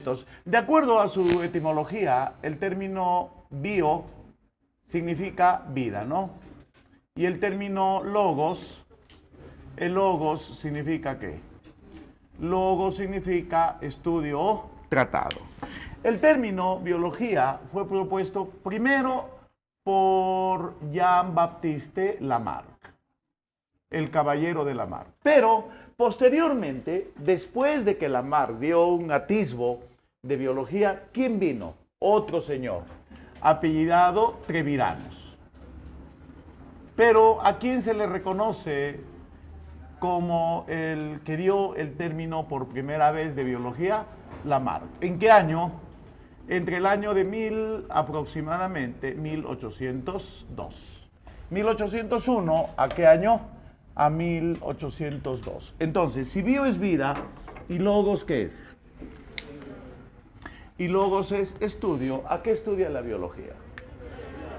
jovencitos, de acuerdo a su etimología, el término bio significa vida, ¿no? Y el término logos, el logos significa ¿qué? Logos significa estudio o tratado. El término biología fue propuesto primero por Jean-Baptiste Lamarck, el caballero de Lamarck. Pero posteriormente, después de que Lamarck dio un atisbo de biología, ¿quién vino? Otro señor, apellidado Treviranos. Pero ¿a quién se le reconoce como el que dio el término por primera vez de biología? Lamarck. ¿En qué año? Entre el año de aproximadamente 1802. 1801, ¿a qué año? A 1802. Entonces, si bio es vida, ¿y logos qué es? Y logos es estudio. ¿A qué estudia la biología?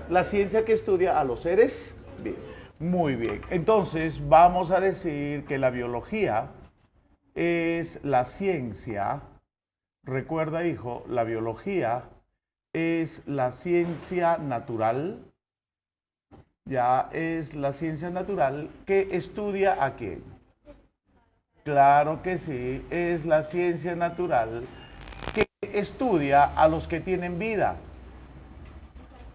La ciencia que estudia a los seres vivos. Muy bien. Entonces, vamos a decir que la biología es la ciencia. Recuerda, hijo, la biología es la ciencia natural. Ya es la ciencia natural que estudia a quién. Claro que sí, es la ciencia natural que estudia a los que tienen vida.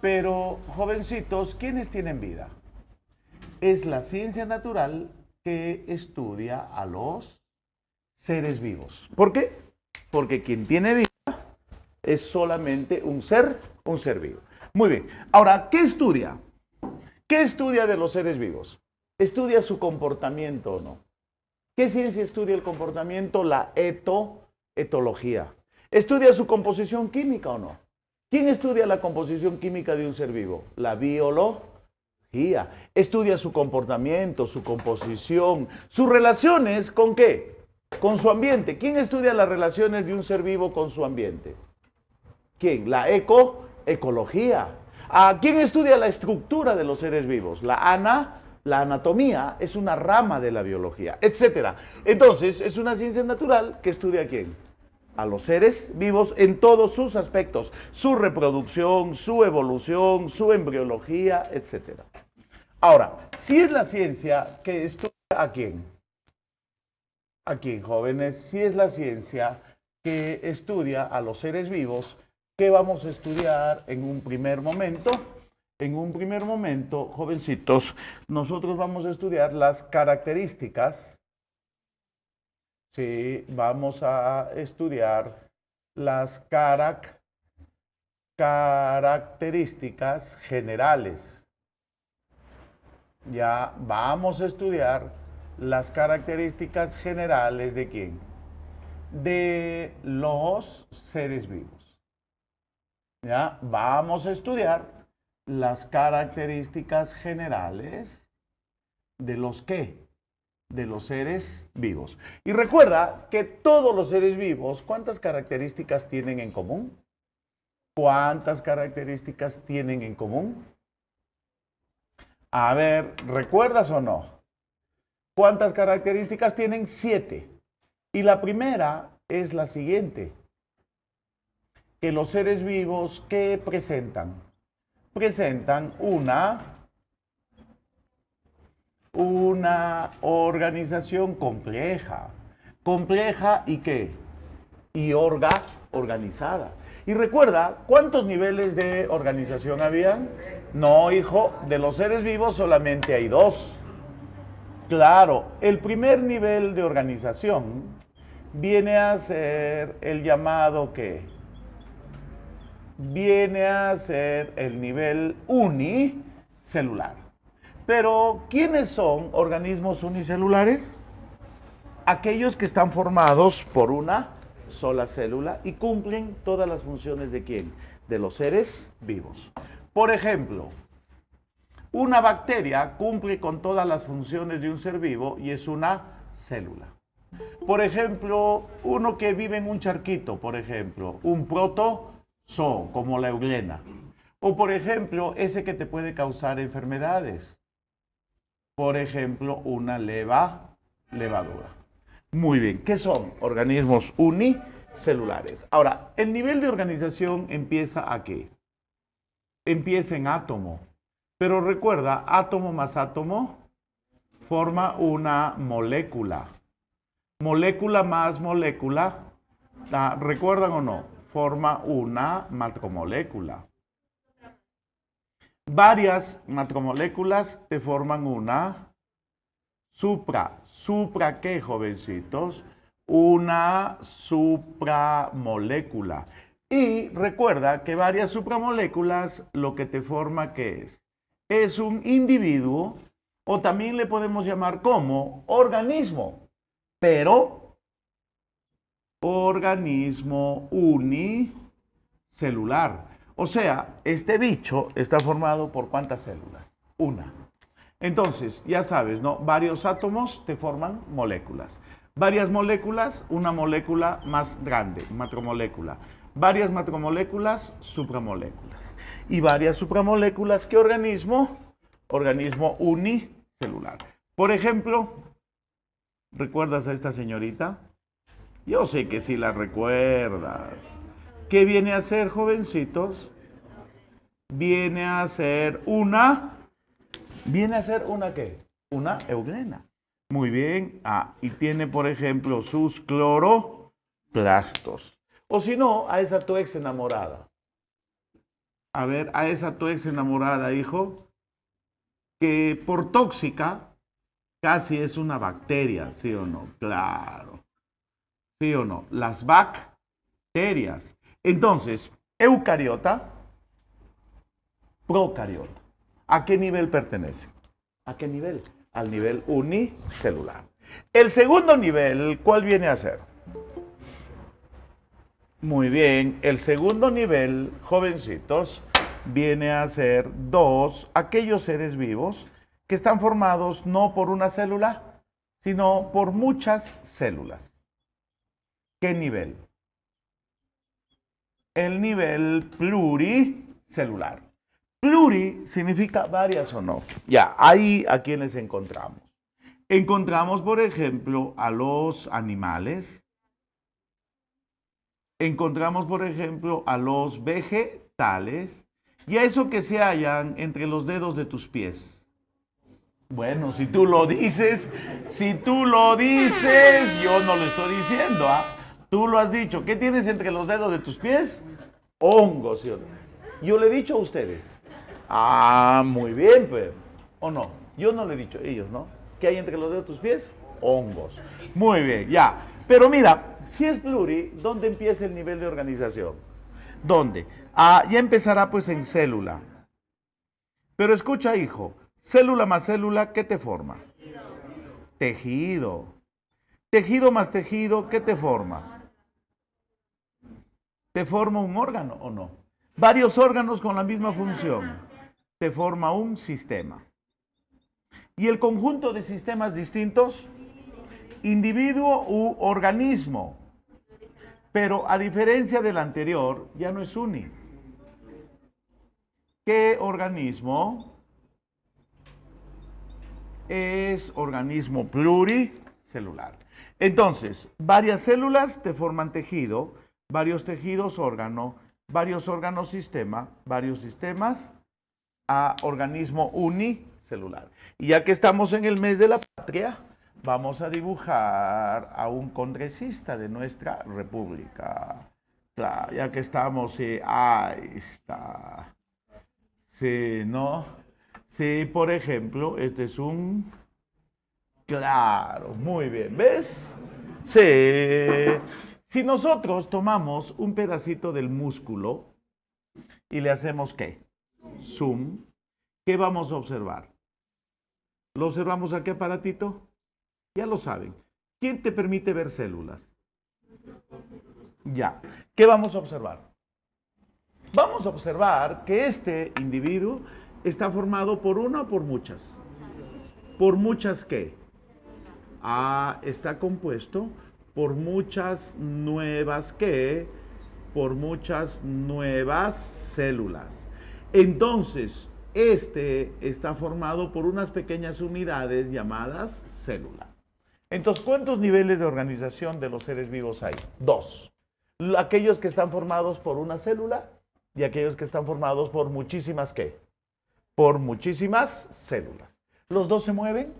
Pero, jovencitos, ¿quiénes tienen vida? Es la ciencia natural que estudia a los seres vivos. ¿Por qué? Porque quien tiene vida es solamente un ser vivo. Muy bien. Ahora, ¿qué estudia? ¿Qué estudia de los seres vivos? ¿Estudia su comportamiento o no? ¿Qué ciencia estudia el comportamiento? La etología. ¿Estudia su composición química o no? ¿Quién estudia la composición química de un ser vivo? La biología. Estudia su comportamiento, su composición, sus relaciones, ¿con qué? Con su ambiente. ¿Quién estudia las relaciones de un ser vivo con su ambiente? ¿Quién? La ecología. ¿A quién estudia la estructura de los seres vivos? La anatomía es una rama de la biología, etc. Entonces, es una ciencia natural que estudia a quién? A los seres vivos en todos sus aspectos, su reproducción, su evolución, su embriología, etc. Ahora, si es la ciencia que estudia a quién, jóvenes, si es la ciencia que estudia a los seres vivos, ¿qué vamos a estudiar en un primer momento? En un primer momento, jovencitos, nosotros vamos a estudiar las características. Sí, vamos a estudiar las características generales. Ya vamos a estudiar las características generales ¿de quién? De los seres vivos. Ya vamos a estudiar las características generales de los ¿qué? De los seres vivos. Y recuerda que todos los seres vivos, ¿cuántas características tienen en común? ¿Cuántas características tienen en común? A ver, ¿recuerdas o no? ¿Cuántas características tienen? 7. Y la primera es la siguiente. Que los seres vivos, ¿qué presentan? Presentan una organización compleja. ¿Compleja y qué? Y organizada. Y recuerda, ¿cuántos niveles de organización habían? No, hijo, de los seres vivos solamente hay 2. Claro, el primer nivel de organización viene a ser el llamado ¿qué? Viene a ser el nivel unicelular. Pero, ¿quiénes son organismos unicelulares? Aquellos que están formados por una sola célula y cumplen todas las funciones ¿de quién? De los seres vivos. Por ejemplo, una bacteria cumple con todas las funciones de un ser vivo y es una célula. Por ejemplo, uno que vive en un charquito, por ejemplo, un protozoo, como la euglena. O por ejemplo, ese que te puede causar enfermedades. Por ejemplo, una levadura. Muy bien, ¿qué son? Organismos celulares. Ahora, el nivel de organización empieza ¿a qué? Empieza en átomo. Pero recuerda, átomo más átomo forma una molécula. Molécula más molécula, ¿recuerdan o no? Forma una macromolécula. Varias macromoléculas te forman una supra. ¿Supra qué, jovencitos? Una supramolécula. Y recuerda que varias supramoléculas lo que te forma, ¿qué es? Es un individuo, o también le podemos llamar como organismo, pero organismo unicelular. O sea, este bicho está formado por ¿cuántas células? Una. Entonces, ya sabes, ¿no? Varios átomos te forman moléculas. Varias moléculas, una molécula más grande, macromolécula. Varias macromoléculas, supramoléculas. Y varias supramoléculas, ¿qué organismo? Organismo unicelular. Por ejemplo, ¿recuerdas a esta señorita? Yo sé que sí la recuerdas. ¿Qué viene a ser, jovencitos? Viene a ser una... ¿Viene a ser una qué? Una euglena. Muy bien. Y tiene, por ejemplo, sus cloroplastos. O si no, a esa tu ex enamorada. A ver, a esa tu ex enamorada, hijo, que por tóxica casi es una bacteria, ¿sí o no? Claro. ¿Sí o no? Las bacterias. Entonces, eucariota, procariota. ¿A qué nivel pertenece? ¿A qué nivel? Al nivel unicelular. El segundo nivel, ¿cuál viene a ser? Muy bien, el segundo nivel, jovencitos, viene a ser aquellos seres vivos que están formados no por una célula, sino por muchas células. ¿Qué nivel? El nivel pluricelular. Pluri significa varias o no. Ya, ahí a quienes encontramos. Encontramos, por ejemplo, a los animales. Encontramos, por ejemplo, a los vegetales y a eso que se hallan entre los dedos de tus pies. Bueno, si tú lo dices, yo no lo estoy diciendo, ¿ah? Tú lo has dicho. ¿Qué tienes entre los dedos de tus pies? Hongos, ¿sí o no? Yo le he dicho a ustedes. Muy bien, pues. ¿O no? Yo no le he dicho, ellos, ¿no? ¿Qué hay entre los dedos de tus pies? Hongos. Muy bien, ya. Pero mira, si es pluri, ¿dónde empieza el nivel de organización? ¿Dónde? Ya empezará pues en célula. Pero escucha, hijo, célula más célula, ¿qué te forma? Tejido. Tejido más tejido, ¿qué te forma? ¿Te forma un órgano o no? Varios órganos con la misma función. Te forma un sistema. ¿Y el conjunto de sistemas distintos? Individuo u organismo. Pero a diferencia del anterior, ya no es uni. ¿Qué organismo? Es organismo pluricelular. Entonces, varias células te forman tejido, varios tejidos órgano, varios órganos sistema, varios sistemas a organismo unicelular. Y ya que estamos en el mes de la patria, vamos a dibujar a un congresista de nuestra república. Claro, ya que estamos, ahí está. Sí, ¿no? Sí, por ejemplo, este es un... Claro, muy bien, ¿ves? Sí. Si nosotros tomamos un pedacito del músculo y le hacemos ¿qué? Zoom, ¿qué vamos a observar? ¿Lo observamos a qué aparatito? Ya lo saben. ¿Quién te permite ver células? Ya. ¿Qué vamos a observar? Vamos a observar que este individuo está formado por una o por muchas. ¿Por muchas qué? Está compuesto por muchas nuevas ¿qué? Por muchas nuevas células. Entonces, este está formado por unas pequeñas unidades llamadas célula. Entonces, ¿cuántos niveles de organización de los seres vivos hay? 2. Aquellos que están formados por una célula y aquellos que están formados por muchísimas, ¿qué? Por muchísimas células. ¿Los dos se mueven?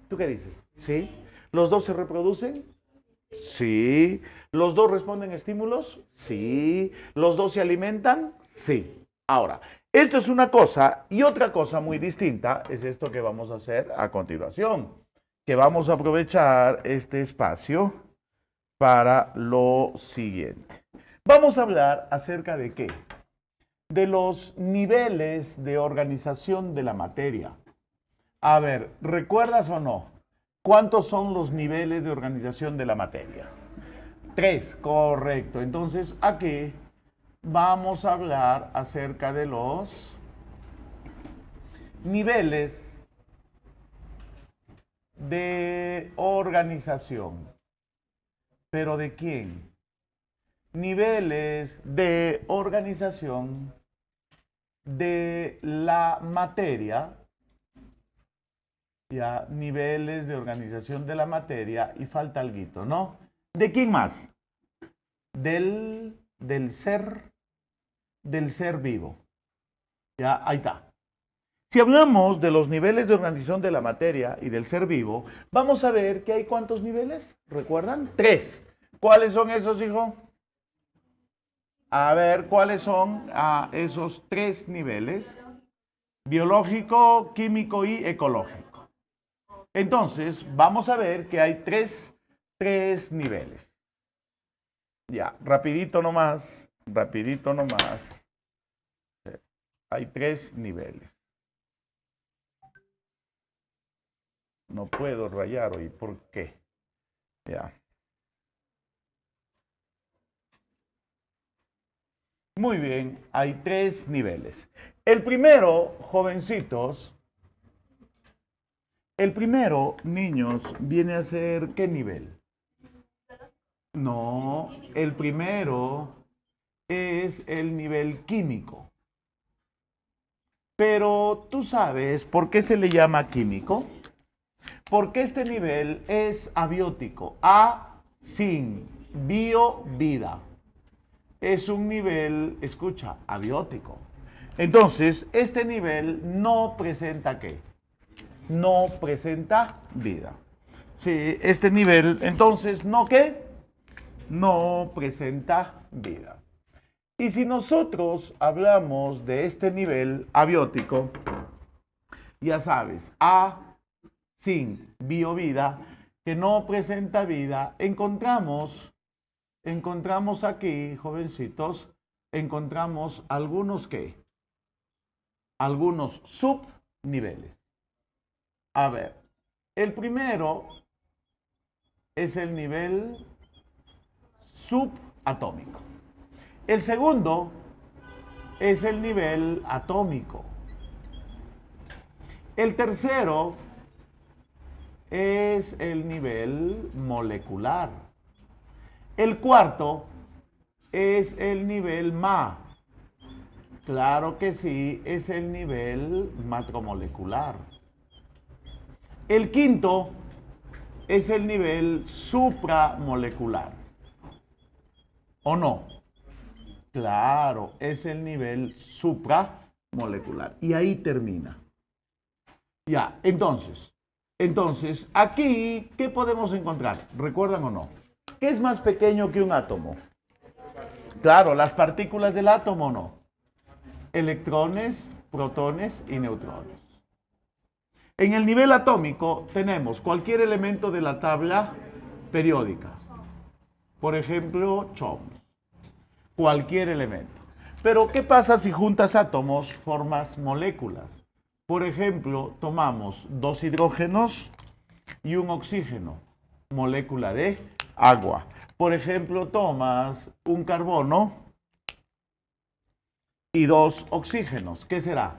¿Tú qué dices? ¿Sí? ¿Los dos se reproducen? Sí. ¿Los dos responden a estímulos? Sí. ¿Los dos se alimentan? Sí. Ahora, esto es una cosa y otra cosa muy distinta es esto que vamos a hacer a continuación, que vamos a aprovechar este espacio para lo siguiente. Vamos a hablar acerca de ¿qué? De los niveles de organización de la materia. A ver, ¿recuerdas o no? ¿Cuántos son los niveles de organización de la materia? 3, correcto. Entonces, aquí vamos a hablar acerca de los niveles de organización. ¿Pero de quién? Niveles de organización de la materia. Ya, niveles de organización de la materia y falta alguito, ¿no? ¿De quién más? Del ser vivo. Ya, ahí está. Si hablamos de los niveles de organización de la materia y del ser vivo, vamos a ver que hay ¿cuántos niveles? ¿Recuerdan? 3. ¿Cuáles son esos, hijo? A ver, ¿cuáles son esos 3 niveles? Biológico, químico y ecológico. Entonces, vamos a ver que hay tres niveles. Ya, rapidito nomás. Hay 3 niveles. No puedo rayar hoy, ¿por qué? Ya. Muy bien, hay 3 niveles. El primero, jovencitos, niños, viene a ser ¿qué nivel? No, el primero es el nivel químico. Pero tú sabes por qué se le llama químico. Porque este nivel es abiótico. A, sin, bio, vida. Es un nivel, escucha, abiótico. Entonces, este nivel no presenta ¿qué? No presenta vida. Sí, este nivel, entonces, ¿no qué? No presenta vida. Y si nosotros hablamos de este nivel abiótico, ya sabes, A, sin, biovida, que no presenta vida, encontramos aquí, jovencitos, encontramos algunos ¿qué? Algunos subniveles. A ver, el primero es el nivel subatómico. El segundo es el nivel atómico. El tercero es el nivel molecular. El cuarto es el nivel Ma. Claro que sí, es el nivel macromolecular. El quinto es el nivel supramolecular. ¿O no? Claro, es el nivel supramolecular. Y ahí termina. Ya, entonces, aquí, ¿qué podemos encontrar? ¿Recuerdan o no? ¿Qué es más pequeño que un átomo? Claro, las partículas del átomo, ¿no? Electrones, protones y neutrones. En el nivel atómico tenemos cualquier elemento de la tabla periódica. Por ejemplo, CHOMS. Cualquier elemento. Pero, ¿qué pasa si juntas átomos, formas moléculas? Por ejemplo, tomamos 2 hidrógenos y un oxígeno, molécula de agua. Por ejemplo, tomas un carbono y 2 oxígenos. ¿Qué será?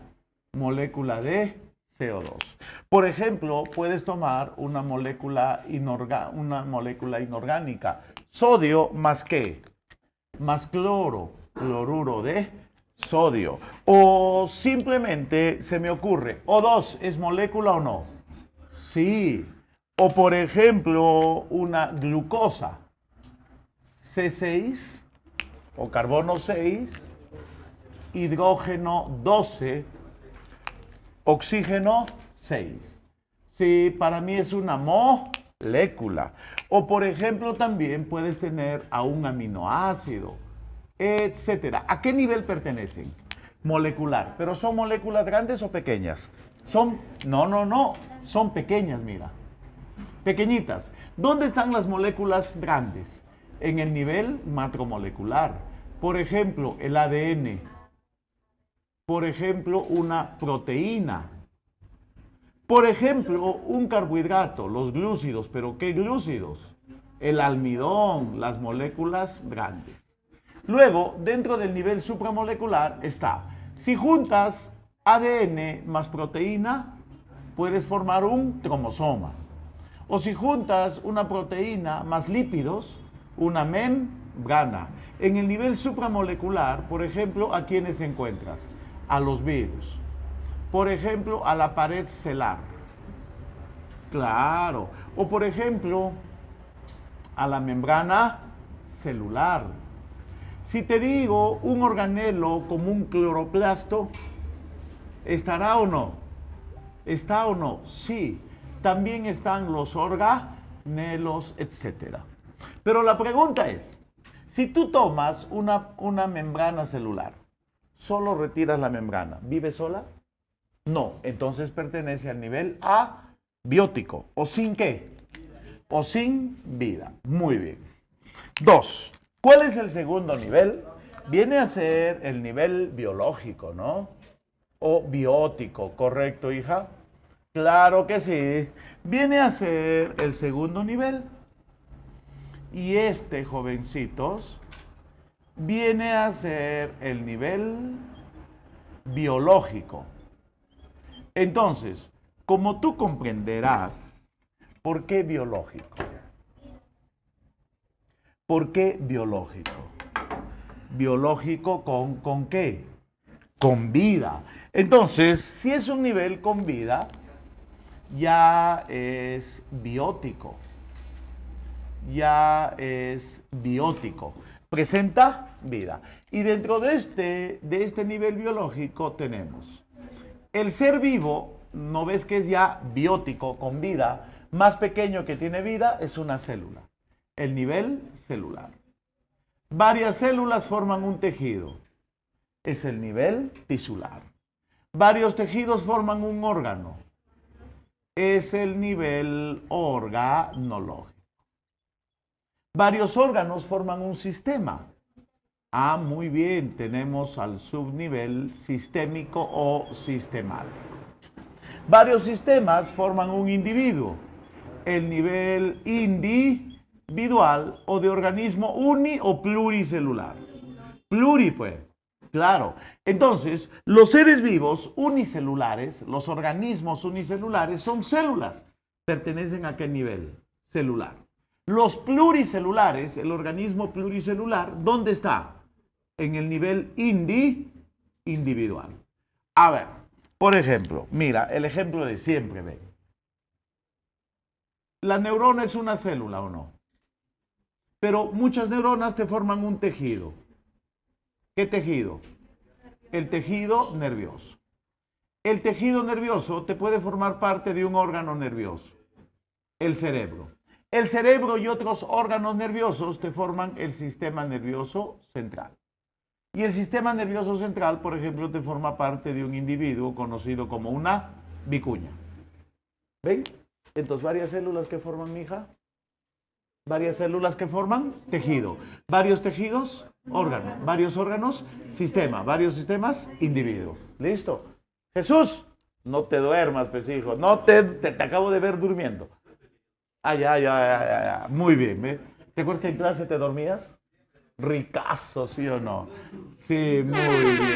Molécula de CO2. Por ejemplo, puedes tomar una molécula inorgánica. Sodio más ¿qué? Más cloro, cloruro de sodio. O simplemente se me ocurre, O2 es molécula o no. Sí. O por ejemplo, una glucosa. C6 o carbono 6, hidrógeno 12, oxígeno 6. Sí, para mí es una molécula. O por ejemplo también puedes tener a un aminoácido, etcétera. ¿A qué nivel pertenecen? Molecular. ¿Pero son moléculas grandes o pequeñas? No, son pequeñas, mira. Pequeñitas. ¿Dónde están las moléculas grandes? En el nivel macromolecular. Por ejemplo, el ADN. Por ejemplo, una proteína. Por ejemplo, un carbohidrato, los glúcidos. ¿Pero qué glúcidos? El almidón, las moléculas grandes. Luego, dentro del nivel supramolecular está, si juntas ADN más proteína, puedes formar un cromosoma. O si juntas una proteína más lípidos, una membrana. En el nivel supramolecular, por ejemplo, ¿a quiénes encuentras? A los virus. Por ejemplo, a la pared celular. Claro. O por ejemplo, a la membrana celular. Si te digo un organelo como un cloroplasto, ¿estará o no? ¿Está o no? Sí. También están los organelos, etc. Pero la pregunta es, si tú tomas una membrana celular, solo retiras la membrana, ¿vive sola? No, entonces pertenece al nivel abiótico. ¿O sin qué? O sin vida. Muy bien. 2. ¿Cuál es el segundo nivel? Viene a ser el nivel biológico, ¿no? O biótico, ¿correcto, hija? Claro que sí. Viene a ser el segundo nivel. Y este, jovencitos, viene a ser el nivel biológico. Entonces, como tú comprenderás, ¿por qué biológico? ¿Por qué biológico? Biológico ¿con qué? Con vida. Entonces, si es un nivel con vida, ya es biótico. Ya es biótico. Presenta vida. Y dentro de este nivel biológico tenemos el ser vivo, ¿no ves que es ya biótico, con vida? Más pequeño que tiene vida es una célula. El nivel celular. Varias células forman un tejido. Es el nivel tisular. Varios tejidos forman un órgano. Es el nivel organológico. Varios órganos forman un sistema. Ah, muy bien, tenemos al subnivel sistémico o sistemático. Varios sistemas forman un individuo. El nivel individual o de organismo uni o pluricelular. Pluri, pues, claro. Entonces, los seres vivos unicelulares, los organismos unicelulares son células. ¿Pertenecen a qué nivel? Celular. Los pluricelulares, el organismo pluricelular, ¿dónde está? En el nivel individual. A ver, por ejemplo, mira, el ejemplo de siempre, ve. La neurona es una célula, ¿o no? Pero muchas neuronas te forman un tejido. ¿Qué tejido? El tejido nervioso. El tejido nervioso te puede formar parte de un órgano nervioso, el cerebro. El cerebro y otros órganos nerviosos te forman el sistema nervioso central. Y el sistema nervioso central, por ejemplo, te forma parte de un individuo conocido como una vicuña. ¿Ven? Entonces, varias células que forman, mi hija. Varias células que forman tejido. Varios tejidos, órgano. Varios órganos, sistema. Varios sistemas, individuo. ¿Listo? Jesús, no te duermas, pues, hijo. No te acabo de ver durmiendo. Ya. Muy bien, ¿ves? ¿Te acuerdas que en clase te dormías? Ricazo, ¿sí o no? Sí, muy bien.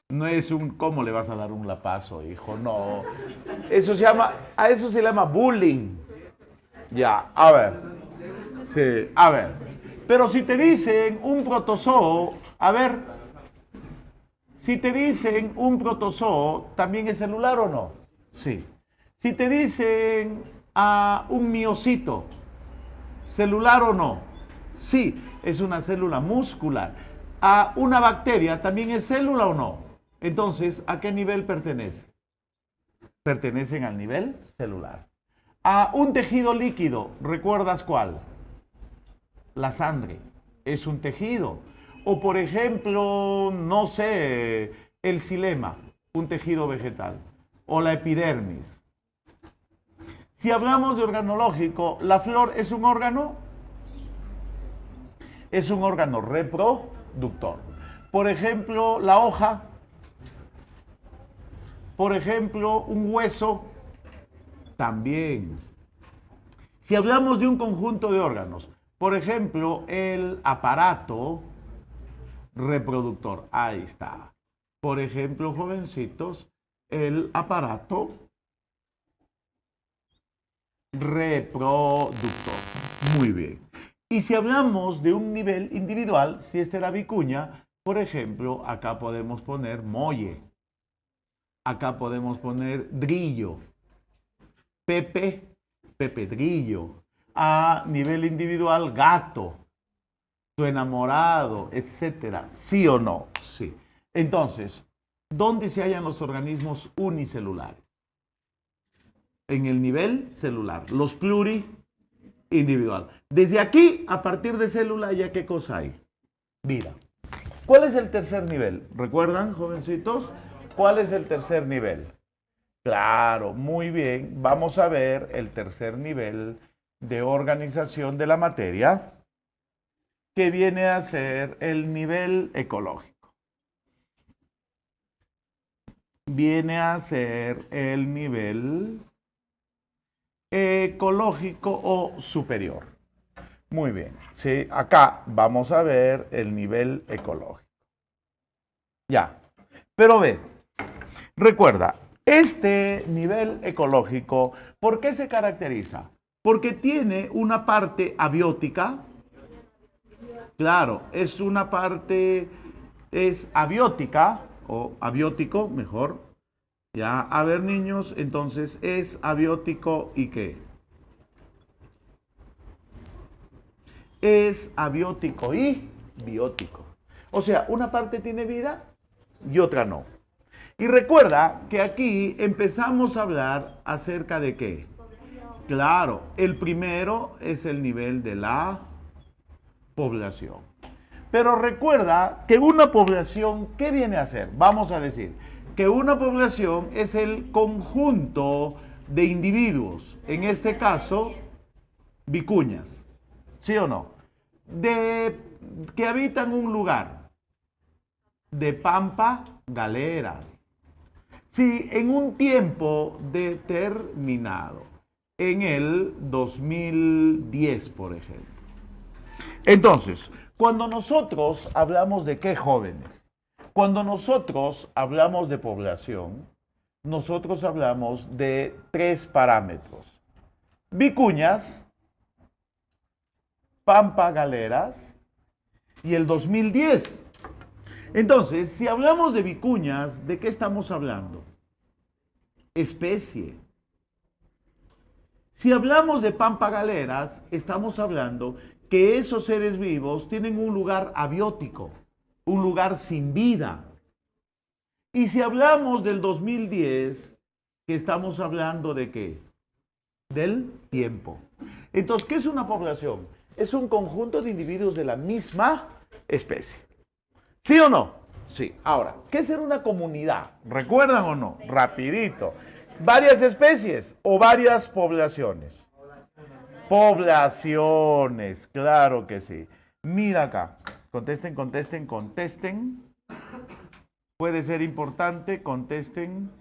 No es un, ¿cómo le vas a dar un lapazo, hijo? No. Eso se llama, a eso se le llama bullying. Ya, a ver. Sí, a ver. Pero si te dicen un protozoo, a ver. Si te dicen un protozoo, ¿también es celular o no? Sí. Si te dicen un miocito, ¿celular o no? Sí, es una célula muscular. ¿A una bacteria también es célula o no? Entonces, ¿a qué nivel pertenece? Pertenecen al nivel celular. A un tejido líquido, ¿recuerdas cuál? La sangre. Es un tejido. O por ejemplo, no sé, el xilema, un tejido vegetal. O la epidermis. Si hablamos de organológico, ¿la flor es un órgano? Es un órgano reproductor. Por ejemplo, la hoja. Por ejemplo, un hueso. También. Si hablamos de un conjunto de órganos, por ejemplo, el aparato reproductor. Ahí está. Por ejemplo, jovencitos, el aparato reproductor. Muy bien. Y si hablamos de un nivel individual, si esta era vicuña, por ejemplo, acá podemos poner molle. Acá podemos poner drillo. Pepe, pepedrillo. A nivel individual, gato. Tu enamorado, etcétera. ¿Sí o no? Sí. Entonces, ¿dónde se hallan los organismos unicelulares? En el nivel celular. Los pluriindividual. Desde aquí, a partir de célula, ¿ya qué cosa hay? Vida. ¿Cuál es el tercer nivel? ¿Recuerdan, jovencitos? ¿Cuál es el tercer nivel? Claro, muy bien. Vamos a ver el tercer nivel de organización de la materia, que viene a ser el nivel ecológico. Viene a ser el nivel ecológico o superior. Muy bien. Sí, acá vamos a ver el nivel ecológico. Ya. Pero ve, recuerda, este nivel ecológico, ¿por qué se caracteriza? Porque tiene una parte abiótica. Claro, es una parte, es abiótica, o abiótico, mejor. Ya, a ver, niños, entonces es abiótico y qué. Es abiótico y biótico. O sea, una parte tiene vida y otra no. Y recuerda que aquí empezamos a hablar acerca de qué. Claro, el primero es el nivel de la población. Pero recuerda que una población, ¿qué viene a ser? Vamos a decir que una población es el conjunto de individuos, en este caso, vicuñas, ¿sí o no? Que habitan un lugar de pampa, galeras. Si en un tiempo determinado, en el 2010, por ejemplo. Entonces, cuando nosotros hablamos de qué jóvenes, cuando nosotros hablamos de población, nosotros hablamos de 3 parámetros. Vicuñas, pampa, galeras y el 2010. Entonces, si hablamos de vicuñas, ¿de qué estamos hablando? Especie. Si hablamos de pampa galeras, estamos hablando que esos seres vivos tienen un lugar abiótico, un lugar sin vida. Y si hablamos del 2010, que estamos hablando de qué? Del tiempo. Entonces, ¿qué es una población? Es un conjunto de individuos de la misma especie. ¿Sí o no? Sí. Ahora, ¿qué es ser una comunidad? ¿Recuerdan o no? Rapidito. ¿Varias especies o varias poblaciones? Poblaciones, claro que sí. Mira acá. Contesten, contesten, contesten. Puede ser importante, contesten.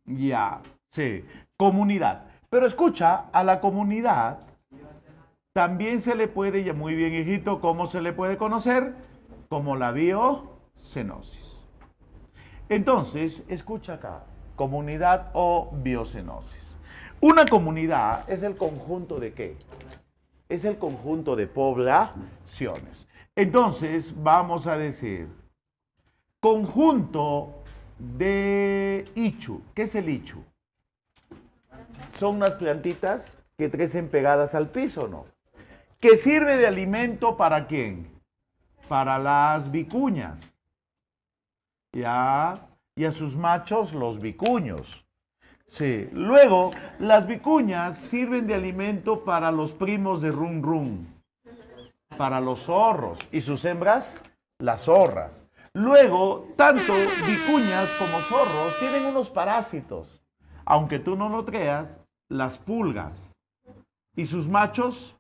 Ya, sí. Comunidad. Pero escucha, a la comunidad también se le puede, muy bien hijito, ¿cómo se le puede conocer? Como la biocenosis. Entonces, escucha acá, comunidad o biocenosis. Una comunidad es el conjunto de qué? Es el conjunto de poblaciones. Entonces, vamos a decir, conjunto de ichu. ¿Qué es el ichu? Son unas plantitas que crecen pegadas al piso, ¿no? que sirve de alimento ¿para quién? Para las vicuñas. ¿Ya? Y a sus machos los vicuños. Sí. Luego, las vicuñas sirven de alimento para los primos de rum rum, para los zorros, y sus hembras, las zorras. Luego, tanto vicuñas como zorros tienen unos parásitos, aunque tú no lo creas, las pulgas. Y sus machos,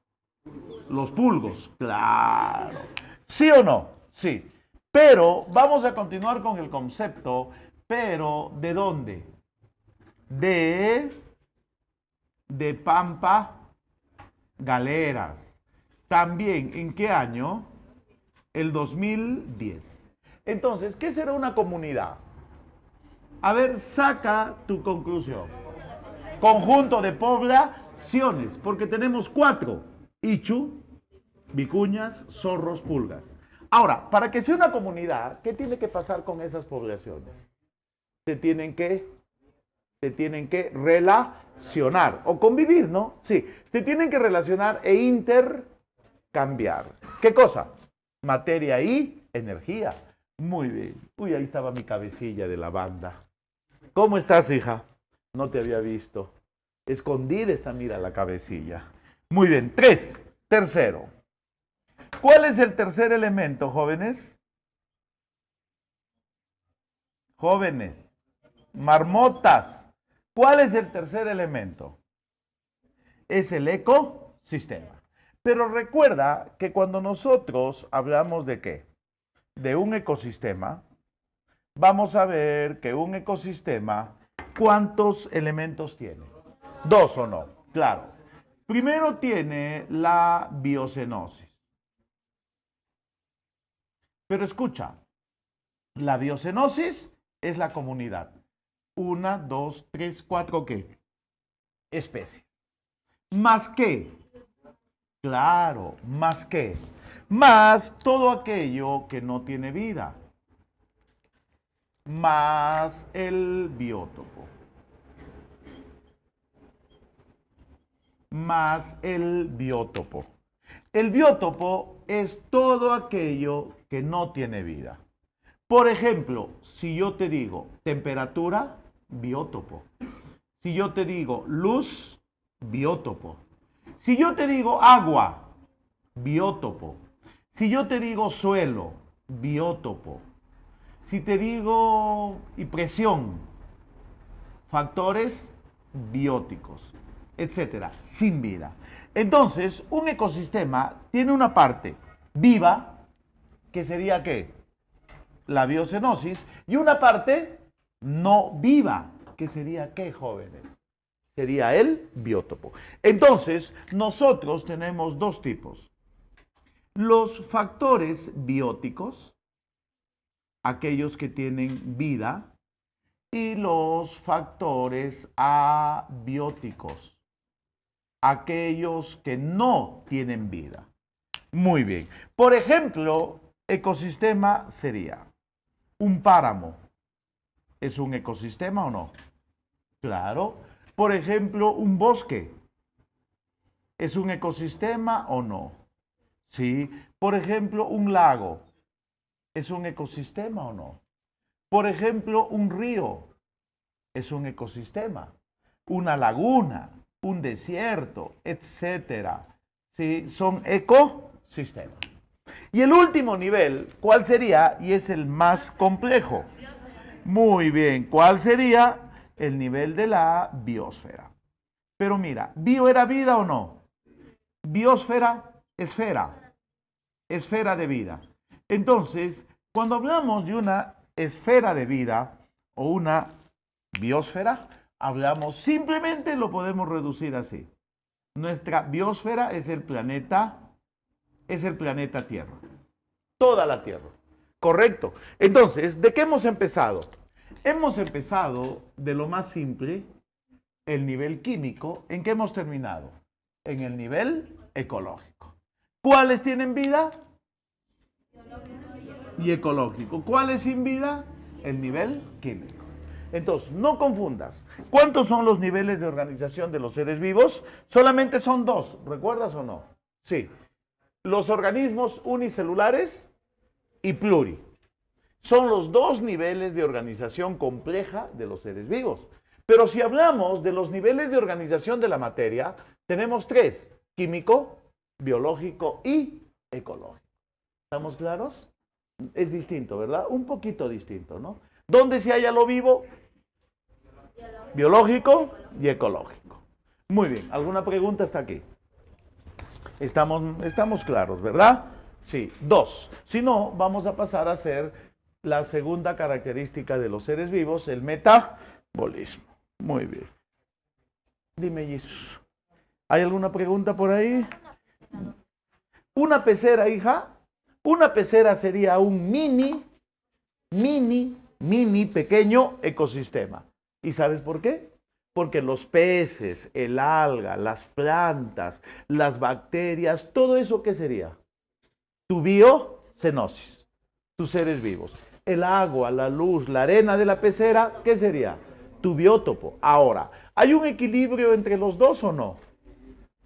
los pulgos. Claro. ¿Sí o no? Sí. Pero vamos a continuar con el concepto, pero ¿de dónde? De Pampa Galeras. También, ¿en qué año? El 2010. Entonces, ¿qué será una comunidad? A ver, saca tu conclusión. Conjunto de poblaciones, porque tenemos 4. Ichu, vicuñas, zorros, pulgas. Ahora, para que sea una comunidad, ¿qué tiene que pasar con esas poblaciones? Se tienen que relacionar o convivir, ¿no? Sí, se tienen que relacionar e intercambiar. ¿Qué cosa? Materia y energía. Muy bien. Uy, ahí estaba mi cabecilla de la banda. ¿Cómo estás, hija? No te había visto. Escondida está, mira, la cabecilla. Muy bien. 3. Tercero. ¿Cuál es el tercer elemento, jóvenes? Jóvenes. Marmotas. ¿Cuál es el tercer elemento? Es el ecosistema. Pero recuerda que cuando nosotros hablamos de ¿qué? De un ecosistema, vamos a ver que un ecosistema, ¿cuántos elementos tiene? 2 o no, claro. Primero tiene la biocenosis. Pero escucha, la biocenosis es la comunidad. 1, 2, 3, 4, ¿qué? Especies. ¿Más qué? Claro, ¿más qué? Más todo aquello que no tiene vida. Más el biótopo. Más el biótopo. El biótopo es todo aquello que no tiene vida. Por ejemplo, si yo te digo temperatura, biótopo. Si yo te digo luz, biótopo. Si yo te digo agua, biótopo. Si yo te digo suelo, biótopo. Si te digo y presión, factores bióticos, etcétera, sin vida. Entonces, un ecosistema tiene una parte viva, que sería ¿qué? La biocenosis, y una parte no viva, que sería ¿qué, jóvenes? Sería el biótopo. Entonces, nosotros tenemos 2 tipos. Los factores bióticos, aquellos que tienen vida, y los factores abióticos, aquellos que no tienen vida. Muy bien. Por ejemplo, ecosistema sería un páramo. ¿Es un ecosistema o no? Claro. Por ejemplo, un bosque. ¿Es un ecosistema o no? Sí. Por ejemplo, un lago. ¿Es un ecosistema o no? Por ejemplo, un río. ¿Es un ecosistema? Una laguna, un desierto, etcétera. ¿Sí? Son ecosistemas. Y el último nivel, ¿cuál sería? Y es el más complejo. Muy bien, ¿cuál sería? El nivel de la biosfera. Pero mira, ¿bio era vida o no? Biosfera, esfera. Esfera de vida. Entonces, cuando hablamos de una esfera de vida o una biosfera, hablamos, simplemente lo podemos reducir así. Nuestra biosfera es el planeta Tierra. Toda la Tierra. Correcto. Entonces, ¿de qué hemos empezado? Hemos empezado de lo más simple, el nivel químico. ¿En qué hemos terminado? En el nivel ecológico. ¿Cuáles tienen vida? Y ecológico. ¿Cuáles sin vida? El nivel químico. Entonces, no confundas. ¿Cuántos son los niveles de organización de los seres vivos? Solamente son 2. ¿Recuerdas o no? Sí. los organismos unicelulares y pluri. Son los dos niveles de organización compleja de los seres vivos. Pero si hablamos de los niveles de organización de la materia, tenemos tres: químico, biológico y ecológico. ¿Estamos claros? Es distinto, ¿verdad? Un poquito distinto, ¿no? ¿Dónde se halla lo vivo? Biológico y ecológico. Muy bien, ¿alguna pregunta hasta aquí? Estamos claros, ¿verdad? Sí, dos. Si no, vamos a pasar a hacer la segunda característica de los seres vivos, el metabolismo. Muy bien. Dime, Jesús. ¿Hay alguna pregunta por ahí? Una pecera, hija. Una pecera sería un mini, pequeño ecosistema. ¿Y sabes por qué? Porque los peces, el alga, las plantas, las bacterias, todo eso, ¿qué sería? Tu biocenosis, tus seres vivos. El agua, la luz, la arena de la pecera, ¿qué sería? Tu biótopo. Ahora, ¿hay un equilibrio entre los dos o no?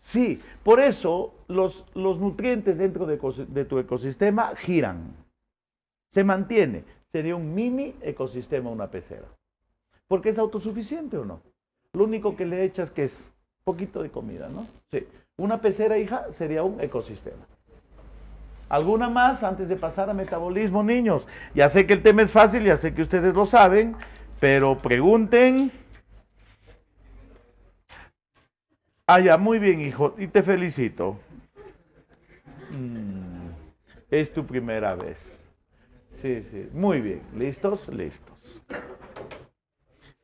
Sí, por eso los nutrientes dentro de tu ecosistema giran. Se mantiene. Sería un mini ecosistema una pecera. Porque es autosuficiente o no. Lo único que le echas que es poquito de comida, ¿no? Sí. Una pecera, hija, sería un ecosistema. ¿Alguna más antes de pasar a metabolismo, niños? Ya sé que el tema es fácil, ya sé que ustedes lo saben, pero pregunten. Ah, ya, muy bien, hijo, y te felicito. Es tu primera vez. Sí, sí, muy bien. ¿Listos? Listos.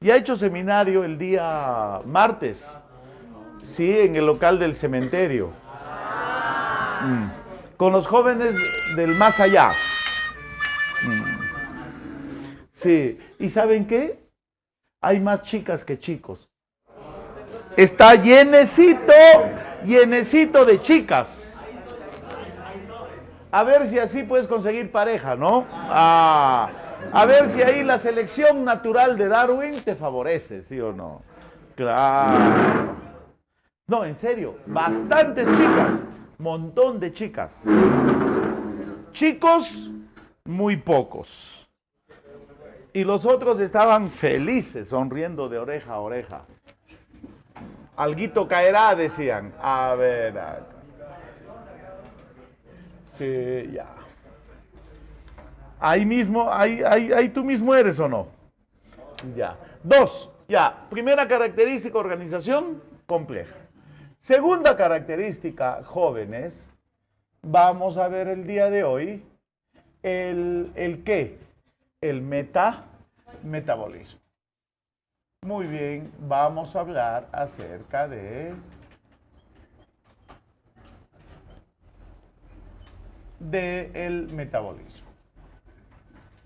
Ya he hecho seminario el día martes. Sí, en el local del cementerio. Con los jóvenes del más allá. Sí, ¿y saben qué? Hay más chicas que chicos. Está llenecito de chicas. A ver si así puedes conseguir pareja, ¿no? A ver si ahí la selección natural de Darwin te favorece, ¿sí o no? Claro. No, en serio, bastantes chicas, montón de chicas. Chicos, muy pocos. Y los otros estaban felices, sonriendo de oreja a oreja. Alguito caerá, decían. A ver. Sí, ya. Ahí mismo, ahí tú mismo eres o no. Ya. Dos, ya. Primera característica, organización compleja. Segunda característica, jóvenes. Vamos a ver el día de hoy el qué, el metabolismo. Muy bien, vamos a hablar acerca del metabolismo.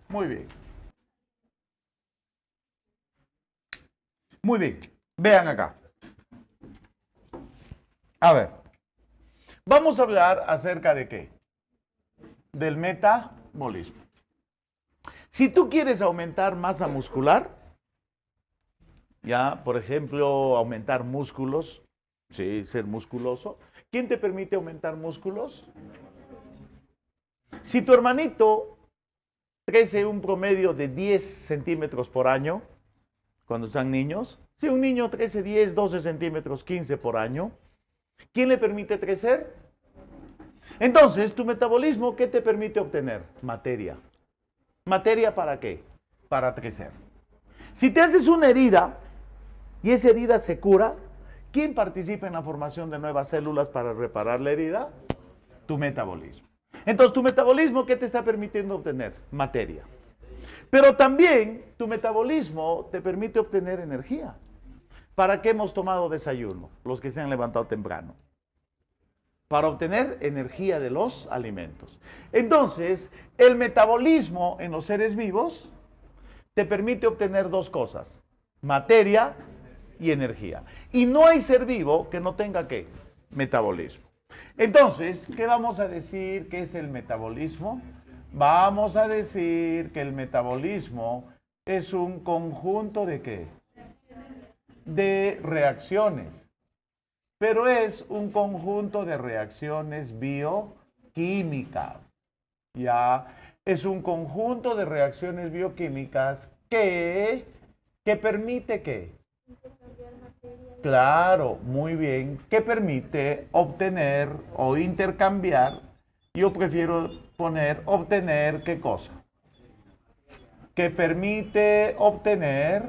Muy bien. Muy bien, vean acá. A ver, vamos a hablar acerca de qué, del metabolismo. Si tú quieres aumentar masa muscular, ya, por ejemplo, aumentar músculos, sí, ser musculoso. ¿Quién te permite aumentar músculos? Si tu hermanito crece un promedio de 10 centímetros por año, cuando están niños, si un niño crece 10, 12 centímetros, 15 por año, ¿quién le permite crecer? Entonces, tu metabolismo, ¿qué te permite obtener? Materia. ¿Materia para qué? Para crecer. Si te haces una herida y esa herida se cura, ¿quién participa en la formación de nuevas células para reparar la herida? Tu metabolismo. Entonces, tu metabolismo, ¿qué te está permitiendo obtener? Materia. Pero también tu metabolismo te permite obtener energía. ¿Para qué hemos tomado desayuno? Los que se han levantado temprano. Para obtener energía de los alimentos. Entonces, el metabolismo en los seres vivos te permite obtener dos cosas: materia y energía. Y no hay ser vivo que no tenga ¿qué? Metabolismo. Entonces, ¿qué vamos a decir que es el metabolismo? Vamos a decir que el metabolismo es un conjunto de ¿qué? De reacciones. Pero es un conjunto de reacciones químicas. Ya es un conjunto de reacciones bioquímicas que permite que, claro, muy bien, que permite obtener o intercambiar. Yo prefiero poner obtener, ¿qué cosa? Que permite obtener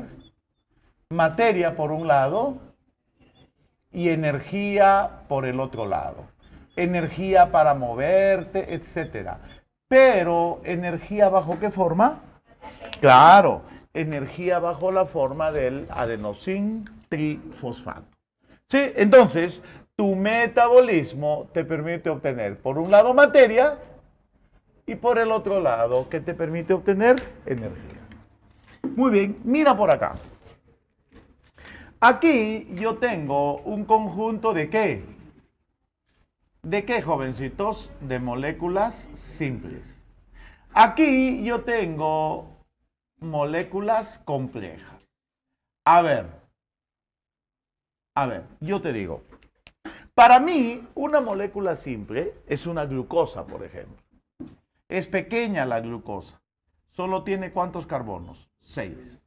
materia por un lado y energía por el otro lado. Energía para moverte, etcétera. Pero, ¿energía bajo qué forma? Claro, energía bajo la forma del adenosín trifosfato. ¿Sí? Entonces, tu metabolismo te permite obtener, por un lado, materia y por el otro lado, ¿qué te permite obtener? Energía. Muy bien, mira por acá. Aquí yo tengo un conjunto de ¿qué? ¿De qué, jovencitos? De moléculas simples. Aquí yo tengo moléculas complejas. A ver, yo te digo. Para mí, una molécula simple es una glucosa, por ejemplo. Es pequeña la glucosa. Solo tiene ¿cuántos carbonos? 6.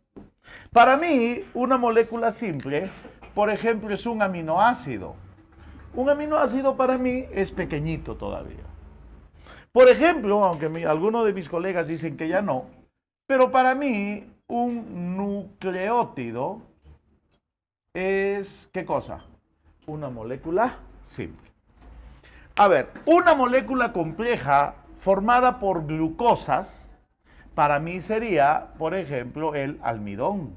Para mí, una molécula simple, por ejemplo, es un aminoácido. Un aminoácido para mí es pequeñito todavía. Por ejemplo, aunque algunos de mis colegas dicen que ya no, pero para mí un nucleótido es, ¿qué cosa? Una molécula simple. A ver, una molécula compleja formada por glucosas, para mí sería, por ejemplo, el almidón.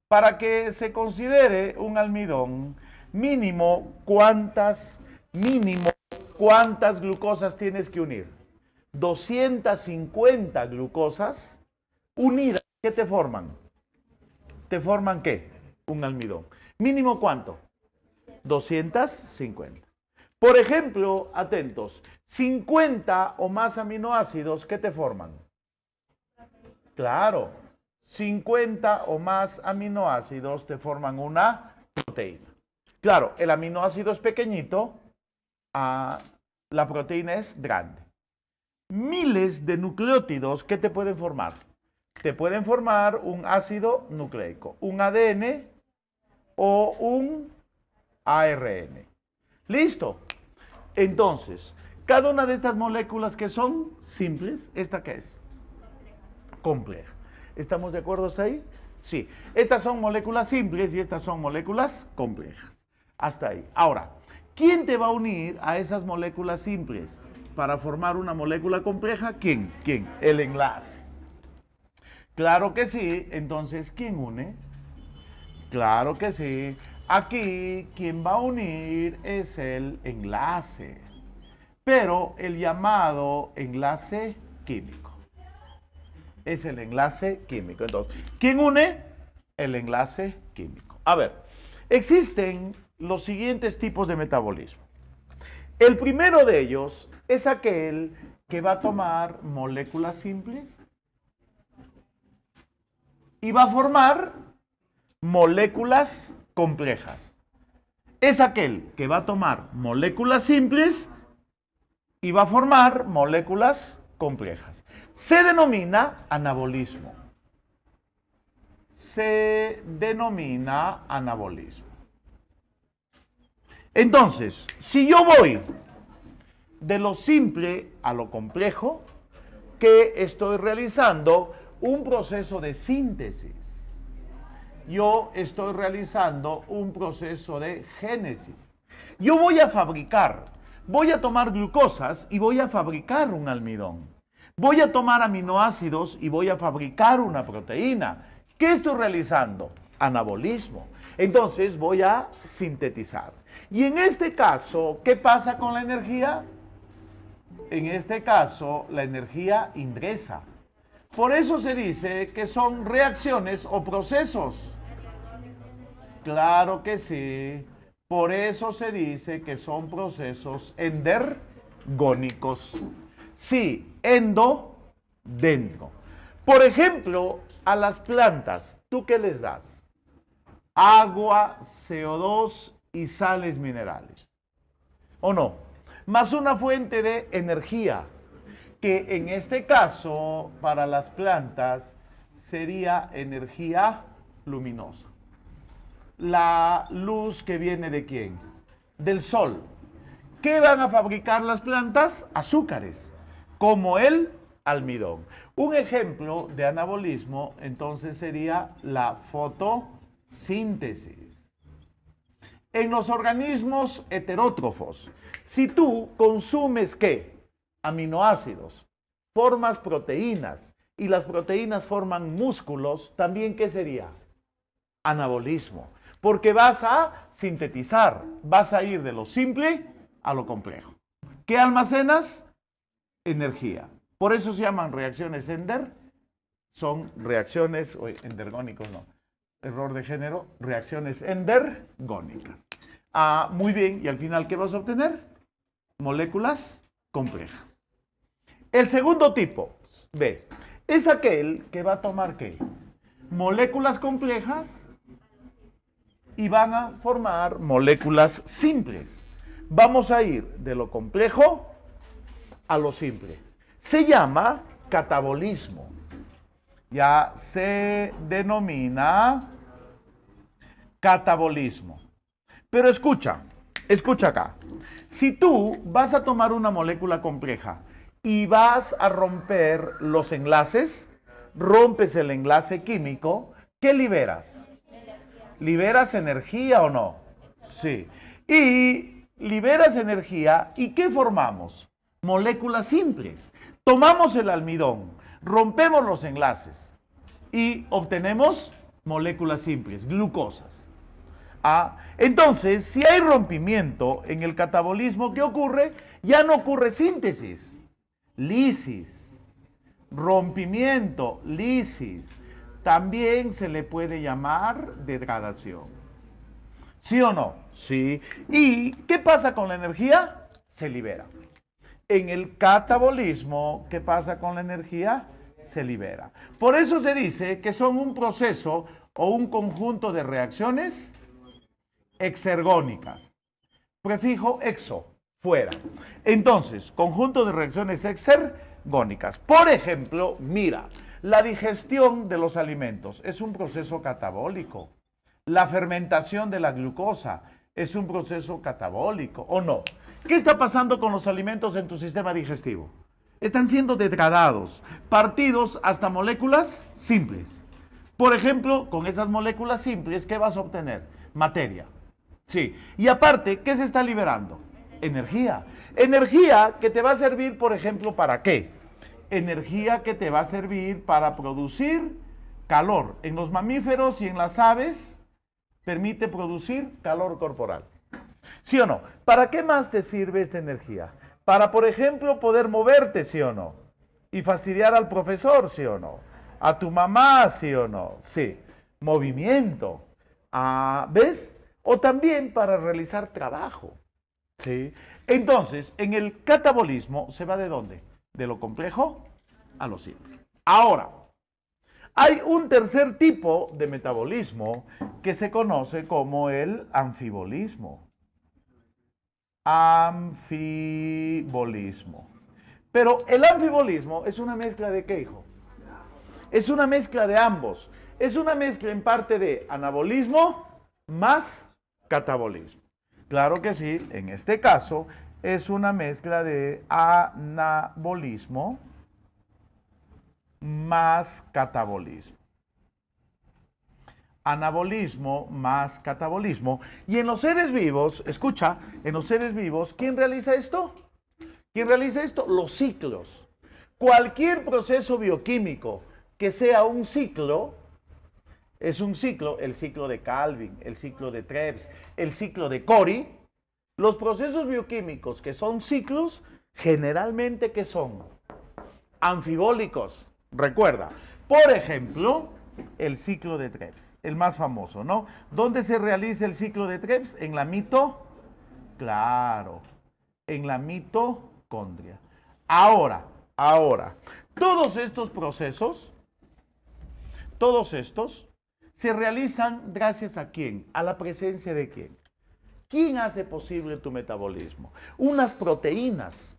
Para que se considere un almidón, mínimo cuántas glucosas tienes que unir. 250 glucosas unidas, ¿qué te forman? ¿Te forman qué? Un almidón. ¿Mínimo cuánto? 250. Por ejemplo, atentos, 50 o más aminoácidos, ¿qué te forman? Claro, 50 o más aminoácidos te forman una proteína. Claro, el aminoácido es pequeñito, la proteína es grande. Miles de nucleótidos, ¿qué te pueden formar? Te pueden formar un ácido nucleico, un ADN o un ARN. ¿Listo? Entonces, cada una de estas moléculas que son simples, ¿esta qué es? Compleja. ¿Estamos de acuerdo hasta ahí? Sí. Estas son moléculas simples y estas son moléculas complejas. Hasta ahí. Ahora, ¿quién te va a unir a esas moléculas simples para formar una molécula compleja? ¿Quién? ¿Quién? El enlace. Claro que sí. Entonces, ¿quién une? Claro que sí. Aquí, quien va a unir es el enlace. Pero el llamado enlace químico. Es el enlace químico. Entonces, ¿quién une? El enlace químico. A ver, existen los siguientes tipos de metabolismo. El primero de ellos es aquel que va a tomar moléculas simples y va a formar moléculas complejas. Es aquel que va a tomar moléculas simples y va a formar moléculas complejas. Se denomina anabolismo. Se denomina anabolismo. Entonces, si yo voy de lo simple a lo complejo, ¿qué estoy realizando? Un proceso de síntesis. Yo estoy realizando un proceso de génesis. Yo voy a fabricar, voy a tomar glucosas y voy a fabricar un almidón. Voy a tomar aminoácidos y voy a fabricar una proteína. ¿Qué estoy realizando? Anabolismo. Entonces voy a sintetizar. Y en este caso, ¿qué pasa con la energía? En este caso, la energía ingresa. Por eso se dice que son reacciones o procesos. Claro que sí. Por eso se dice que son procesos endergónicos. Sí, endo, dentro. Por ejemplo, a las plantas, ¿tú qué les das? Agua, CO2 y sales minerales. ¿O no? más una fuente de energía, que en este caso, para las plantas, sería energía luminosa. La luz que viene ¿de quién? Del sol. ¿Qué van a fabricar las plantas? Azúcares, como el almidón. Un ejemplo de anabolismo, entonces, sería la fotosíntesis. En los organismos heterótrofos, si tú consumes, ¿qué? Aminoácidos, formas proteínas, y las proteínas forman músculos, también, ¿qué sería? Anabolismo. Porque vas a sintetizar, vas a ir de lo simple a lo complejo. ¿Qué almacenas? Energía. Por eso se llaman reacciones Ender, son reacciones, endergónicos no, error de género, reacciones endergónicas. Muy bien, y al final, ¿qué vas a obtener? Moléculas complejas. El segundo tipo, B, es aquel que va a tomar, ¿qué? Moléculas complejas y van a formar moléculas simples. Vamos a ir de lo complejo a lo simple. Se llama catabolismo. Ya se denomina catabolismo. Pero escucha acá. Si tú vas a tomar una molécula compleja y vas a romper los enlaces, rompes el enlace químico, ¿qué liberas? ¿Liberas energía o no? Sí. Y liberas energía, ¿y qué formamos? Moléculas simples. Tomamos el almidón, rompemos los enlaces y obtenemos moléculas simples, glucosas. Entonces, si hay rompimiento en el catabolismo, ¿qué ocurre? Ya no ocurre síntesis, lisis, rompimiento, lisis. También se le puede llamar degradación. ¿Sí o no? Sí. ¿Y qué pasa con la energía? Se libera. En el catabolismo, ¿qué pasa con la energía? Se libera. Por eso se dice que son un proceso o un conjunto de reacciones exergónicas. Prefijo exo, fuera. Entonces, conjunto de reacciones exergónicas. Por ejemplo, mira, la digestión de los alimentos es un proceso catabólico. La fermentación de la glucosa es un proceso catabólico, ¿o no? ¿Qué está pasando con los alimentos en tu sistema digestivo? Están siendo degradados, partidos hasta moléculas simples. Por ejemplo, con esas moléculas simples, ¿qué vas a obtener? Materia. Sí. Y aparte, ¿qué se está liberando? Energía. Energía que te va a servir, por ejemplo, ¿para qué? Energía que te va a servir para producir calor. En los mamíferos y en las aves permite producir calor corporal. ¿Sí o no? ¿Para qué más te sirve esta energía? Para, por ejemplo, poder moverte, ¿sí o no? Y fastidiar al profesor, ¿sí o no? A tu mamá, ¿sí o no? Sí. Movimiento. ¿Ves? O también para realizar trabajo. ¿Sí? Entonces, en el catabolismo se va ¿de dónde? De lo complejo a lo simple. Ahora, hay un tercer tipo de metabolismo que se conoce como el anfibolismo. Anfibolismo. Pero el anfibolismo es una mezcla ¿de qué, hijo? Es una mezcla de ambos. Es una mezcla en parte de anabolismo más catabolismo. Claro que sí, en este caso es una mezcla de anabolismo más catabolismo. Anabolismo más catabolismo. Y en los seres vivos, escucha, en los seres vivos, ¿quién realiza esto? ¿Quién realiza esto? Los ciclos. Cualquier proceso bioquímico que sea un ciclo, es un ciclo, el ciclo de Calvin, el ciclo de Krebs, el ciclo de Cori. Los procesos bioquímicos que son ciclos, generalmente, ¿qué son? Anfibólicos. Recuerda, por ejemplo, el ciclo de Krebs, el más famoso, ¿no? ¿Dónde se realiza el ciclo de Krebs? En la claro, en la mitocondria. Ahora, todos estos procesos, se realizan gracias ¿a quién? A la presencia ¿de quién? ¿Quién hace posible tu metabolismo? Unas proteínas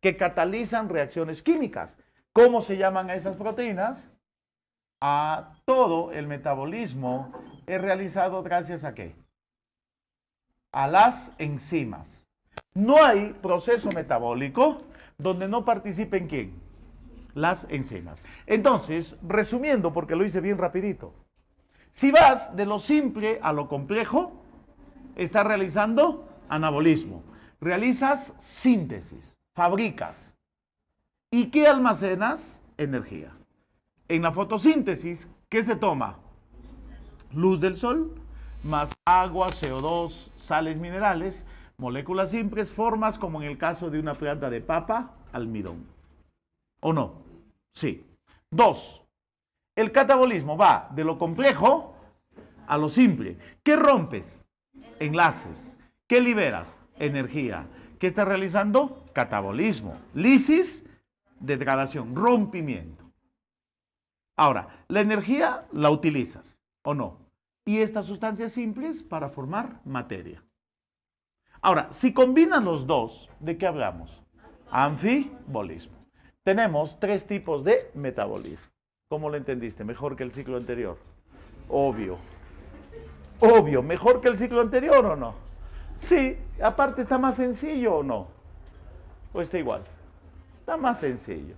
que catalizan reacciones químicas. ¿Cómo se llaman a esas proteínas? A todo el metabolismo es realizado gracias a ¿qué? A las enzimas. No hay proceso metabólico donde no participen ¿quién? Las enzimas. Entonces, resumiendo, porque lo hice bien rapidito, si vas de lo simple a lo complejo, estás realizando anabolismo. Realizas síntesis, fabricas. ¿Y qué almacenas? Energía. En la fotosíntesis, ¿qué se toma? Luz del sol, más agua, CO2, sales minerales, moléculas simples, formas como en el caso de una planta de papa, almidón. ¿O no? Sí. 2. El catabolismo va de lo complejo a lo simple. ¿Qué rompes? Enlaces. ¿Qué liberas? Energía. ¿Qué estás realizando? Catabolismo. Lisis, degradación, rompimiento. Ahora, la energía la utilizas, ¿o no? Y estas sustancias simples para formar materia. Ahora, si combinan los dos, ¿de qué hablamos? Anfibolismo. Tenemos 3 tipos de metabolismo. ¿Cómo lo entendiste? ¿Mejor que el ciclo anterior? Obvio. Obvio, ¿mejor que el ciclo anterior o no? Sí, aparte está más sencillo o no. ¿O está igual? Está más sencillo.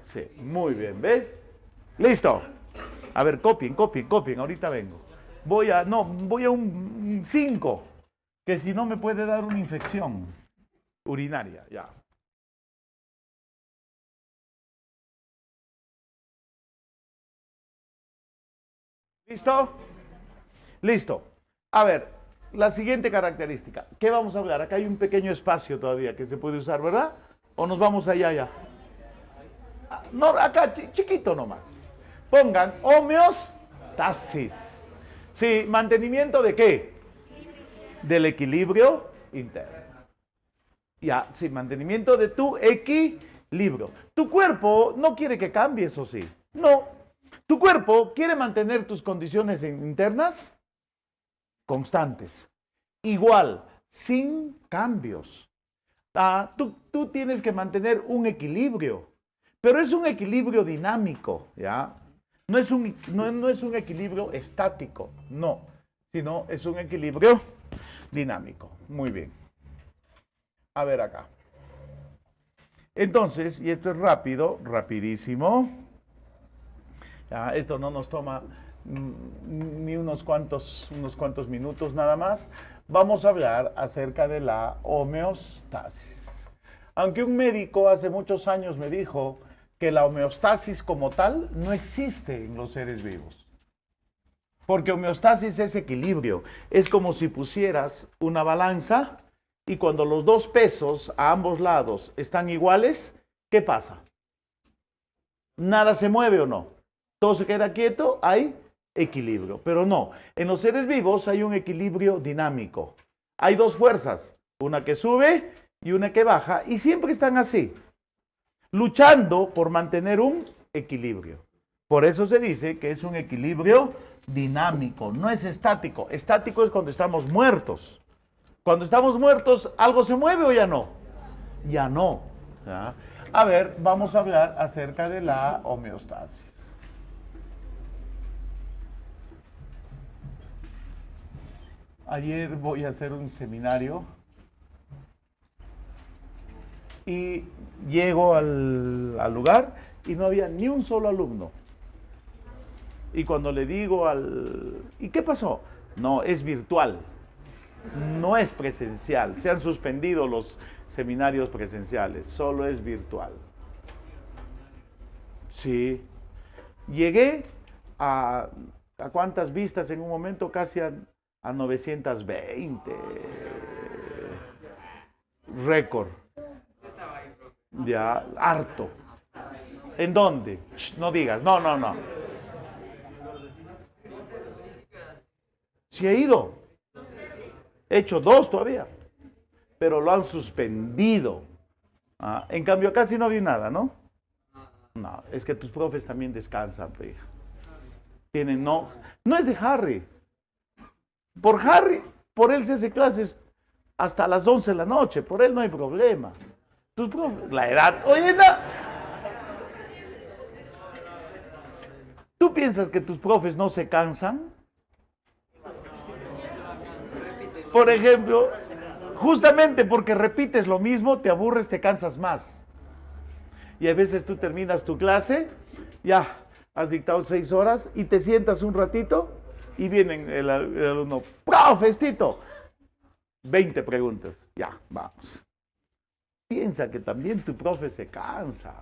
Sí, muy bien, ¿ves? Listo. A ver, copien, ahorita vengo. Voy a un 5, que si no me puede dar una infección urinaria, ya. ¿Listo? Listo. A ver, la siguiente característica. ¿Qué vamos a hablar? Acá hay un pequeño espacio todavía que se puede usar, ¿verdad? ¿O nos vamos allá ya? No, acá chiquito nomás. Pongan homeostasis. Sí, ¿mantenimiento de qué? Del equilibrio interno. Ya, sí, mantenimiento de tu equilibrio. Tu cuerpo no quiere que cambies, ¿o sí? No. Tu cuerpo quiere mantener tus condiciones internas constantes. Igual, sin cambios. Tú tienes que mantener un equilibrio, pero es un equilibrio dinámico, ¿ya? No es un equilibrio estático, no, sino es un equilibrio dinámico. Muy bien. A ver acá. Entonces, y esto es rápido, rapidísimo. Ya, esto no nos toma ni unos cuantos minutos nada más. Vamos a hablar acerca de la homeostasis. Aunque un médico hace muchos años me dijo que la homeostasis como tal no existe en los seres vivos. Porque homeostasis es equilibrio. Es como si pusieras una balanza y cuando los dos pesos a ambos lados están iguales, ¿qué pasa? ¿Nada se mueve o no? ¿Todo se queda quieto? Hay equilibrio. Pero no, en los seres vivos hay un equilibrio dinámico. Hay 2 fuerzas, una que sube y una que baja, y siempre están así, luchando por mantener un equilibrio. Por eso se dice que es un equilibrio dinámico, no es estático. Estático es cuando estamos muertos. Cuando estamos muertos, ¿algo se mueve o ya no? Ya no. ¿Ya? A ver, vamos a hablar acerca de la homeostasis. Ayer voy a hacer un seminario y llego al lugar y no había ni un solo alumno. Y cuando le digo ¿y qué pasó? No, es virtual, no es presencial. Se han suspendido los seminarios presenciales, solo es virtual. Sí. Llegué a ¿cuántas vistas en un momento? Casi a 920. Récord. Ya, harto. ¿En dónde? No digas, no. Sí he ido. He hecho 2 todavía. Pero lo han suspendido. En cambio, acá sí no vi nada, ¿no? No, es que tus profes también descansan, hija. No es de Harry. Por Harry por él se hace clases hasta las 11 de la noche, por él no hay problema. La edad, oye, no. ¿Tú piensas que tus profes no se cansan? Por ejemplo, justamente porque repites lo mismo, te aburres, te cansas más. Y a veces tú terminas tu clase, ya has dictado 6 horas y te sientas un ratito y viene el alumno, profestito, 20 preguntas, ya, vamos. Piensa que también tu profe se cansa.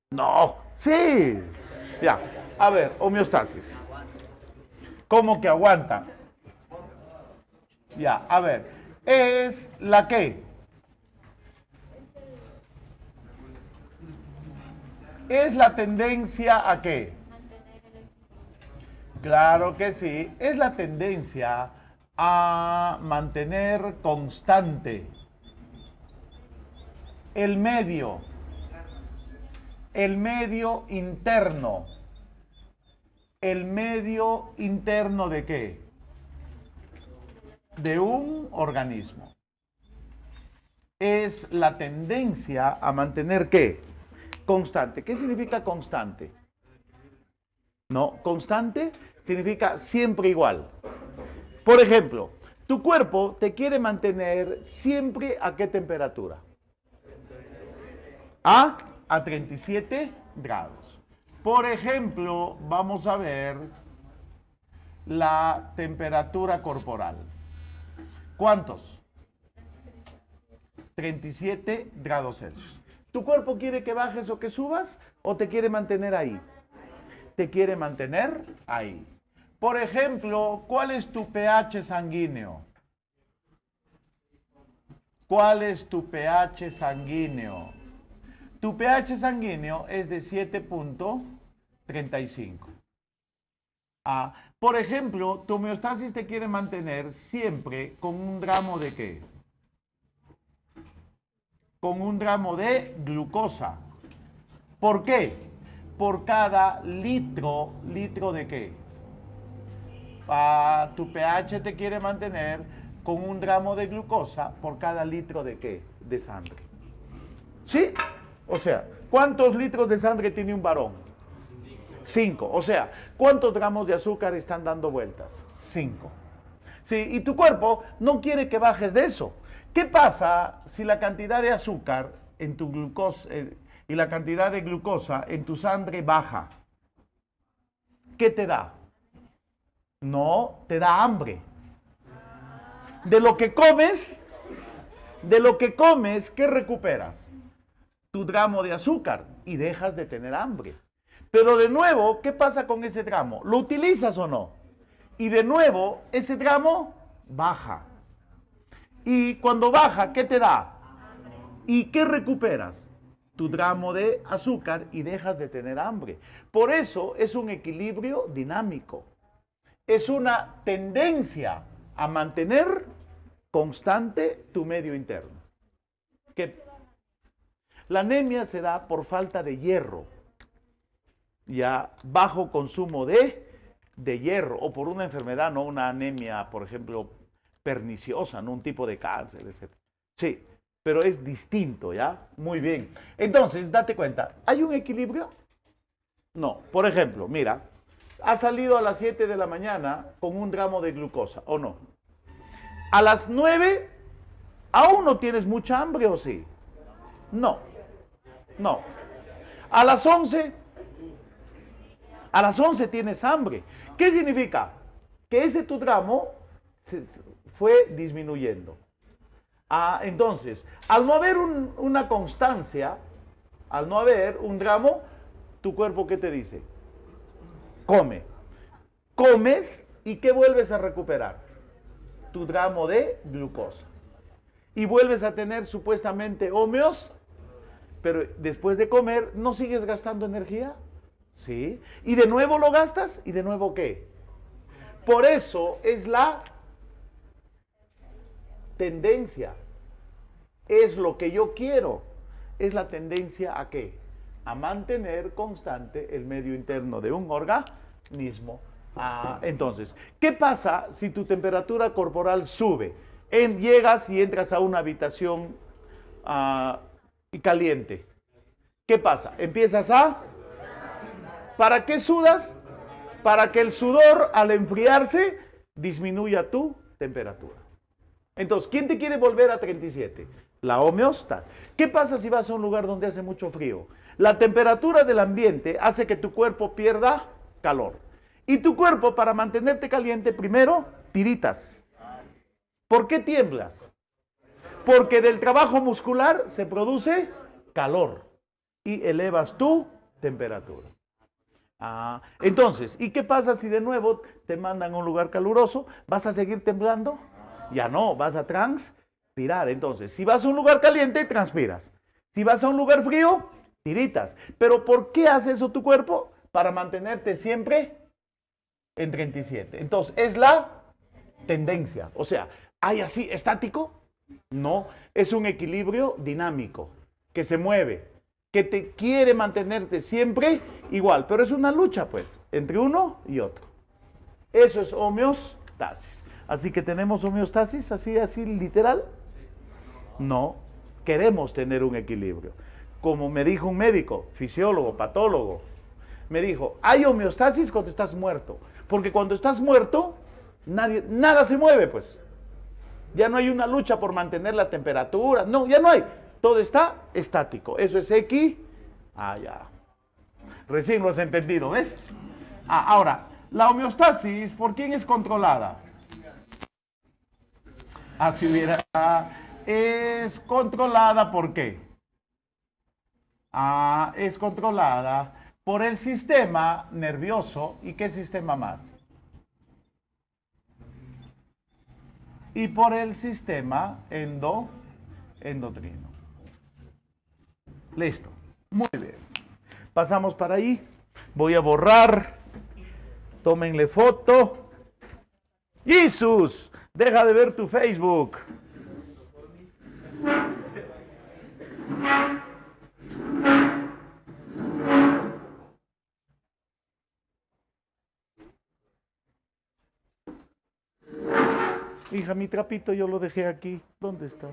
No, sí. Ya, a ver, homeostasis. ¿Cómo que aguanta? Ya, a ver, ¿es la qué? ¿Es la tendencia a qué? Claro que sí, es la tendencia a mantener constante el medio interno. ¿El medio interno de qué? De un organismo. Es la tendencia a mantener ¿qué? Constante. ¿Qué significa constante? No, constante significa siempre igual. Por ejemplo, tu cuerpo te quiere mantener siempre ¿a qué temperatura? A 37 grados. Por ejemplo, vamos a ver la temperatura corporal. ¿Cuántos? 37 grados Celsius. ¿Tu cuerpo quiere que bajes o que subas o te quiere mantener ahí? Te quiere mantener ahí. Por ejemplo, ¿cuál es tu pH sanguíneo? ¿Cuál es tu pH sanguíneo? Tu pH sanguíneo es de 7.35. Por ejemplo, tu homeostasis te quiere mantener siempre con 1 gramo de ¿qué? Con 1 gramo de glucosa. ¿Por qué? Por cada litro de ¿qué? Tu pH te quiere mantener con 1 gramo de glucosa por cada litro de ¿qué? De sangre. ¿Sí? O sea, ¿cuántos litros de sangre tiene un varón? 5. O sea, ¿cuántos gramos de azúcar están dando vueltas? 5. Sí, y tu cuerpo no quiere que bajes de eso. ¿Qué pasa si la cantidad de azúcar en tu glucosa y la cantidad de glucosa en tu sangre baja? ¿Qué te da? No, te da hambre. De lo que comes, ¿qué recuperas? Tu gramo de azúcar y dejas de tener hambre. Pero de nuevo, ¿qué pasa con ese gramo? ¿Lo utilizas o no? Y de nuevo, ese gramo baja. Y cuando baja, ¿qué te da? ¿Y qué recuperas? Tu gramo de azúcar y dejas de tener hambre. Por eso es un equilibrio dinámico. Es una tendencia a mantener constante tu medio interno. La anemia se da por falta de hierro, ya bajo consumo de hierro, o por una enfermedad, no una anemia, por ejemplo, perniciosa, no un tipo de cáncer, etc. Sí, pero es distinto, ¿ya? Muy bien. Entonces, date cuenta, ¿hay un equilibrio? No. Por ejemplo, mira, has salido a las 7 de la mañana con 1 gramo de glucosa, ¿o no? A las 9, ¿aún no tienes mucha hambre o sí? No. No. A las 11 tienes hambre. ¿Qué significa? Que ese tu gramo fue disminuyendo. Entonces, al no haber una constancia, al no haber 1 gramo, ¿tu cuerpo qué te dice? Come. Comes y ¿qué vuelves a recuperar? Tu gramo de glucosa. Y vuelves a tener supuestamente homeos, pero después de comer, ¿no sigues gastando energía? Sí. Y de nuevo lo gastas, ¿y de nuevo qué? Por eso es la tendencia. Es lo que yo quiero. Es la tendencia ¿a qué? A mantener constante el medio interno de un organismo. Entonces, ¿qué pasa si tu temperatura corporal sube? Llegas y entras a una habitación caliente. ¿Qué pasa? Empiezas ¿Para qué sudas? Para que el sudor, al enfriarse, disminuya tu temperatura. Entonces, ¿quién te quiere volver a 37? La homeostasis. ¿Qué pasa si vas a un lugar donde hace mucho frío? La temperatura del ambiente hace que tu cuerpo pierda calor. Y tu cuerpo, para mantenerte caliente, primero tiritas. ¿Por qué tiemblas? Porque del trabajo muscular se produce calor y elevas tu temperatura. Entonces, ¿y qué pasa si de nuevo te mandan a un lugar caluroso? ¿Vas a seguir temblando? Ya no, vas a transpirar. Entonces, si vas a un lugar caliente, transpiras. Si vas a un lugar frío, tiritas. ¿Pero por qué hace eso tu cuerpo? Para mantenerte siempre en 37. Entonces, es la tendencia. O sea, ¿hay así estático? No, es un equilibrio dinámico, que se mueve, que te quiere mantenerte siempre igual, pero es una lucha, pues, entre uno y otro. Eso es homeostasis. Así que tenemos homeostasis, así literal. No, queremos tener un equilibrio. Como me dijo un médico, fisiólogo, patólogo, me dijo, hay homeostasis cuando estás muerto, porque cuando estás muerto, nada se mueve, pues. Ya no hay una lucha por mantener la temperatura, no, ya no hay. Todo está estático. Eso es X. Ya. Recién lo has entendido, ¿ves? Ahora, la homeostasis, ¿por quién es controlada? Si hubiera... es controlada ¿por qué? Es controlada por el sistema nervioso. ¿Y qué sistema más? Y por el sistema endocrino. Listo. Muy bien. Pasamos para ahí. Voy a borrar. Tómenle foto. Jesús, deja de ver tu Facebook. Hija, mi trapito yo lo dejé aquí. ¿Dónde está?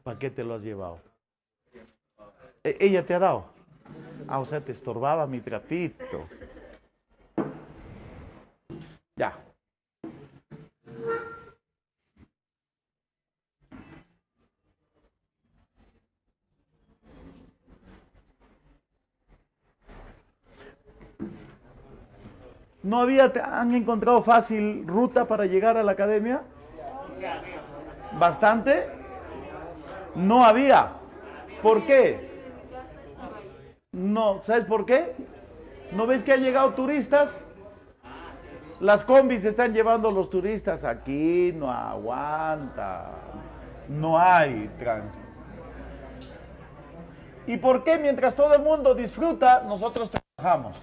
¿Para qué te lo has llevado? ¿Ella te ha dado? O sea, te estorbaba mi trapito. Ya. ¿No han encontrado fácil ruta para llegar a la academia? ¿Bastante? No había. ¿Por qué? No, ¿sabes por qué? ¿No ves que han llegado turistas? Las combis están llevando a los turistas. Aquí no aguanta. No hay tránsito. ¿Y por qué mientras todo el mundo disfruta, nosotros trabajamos?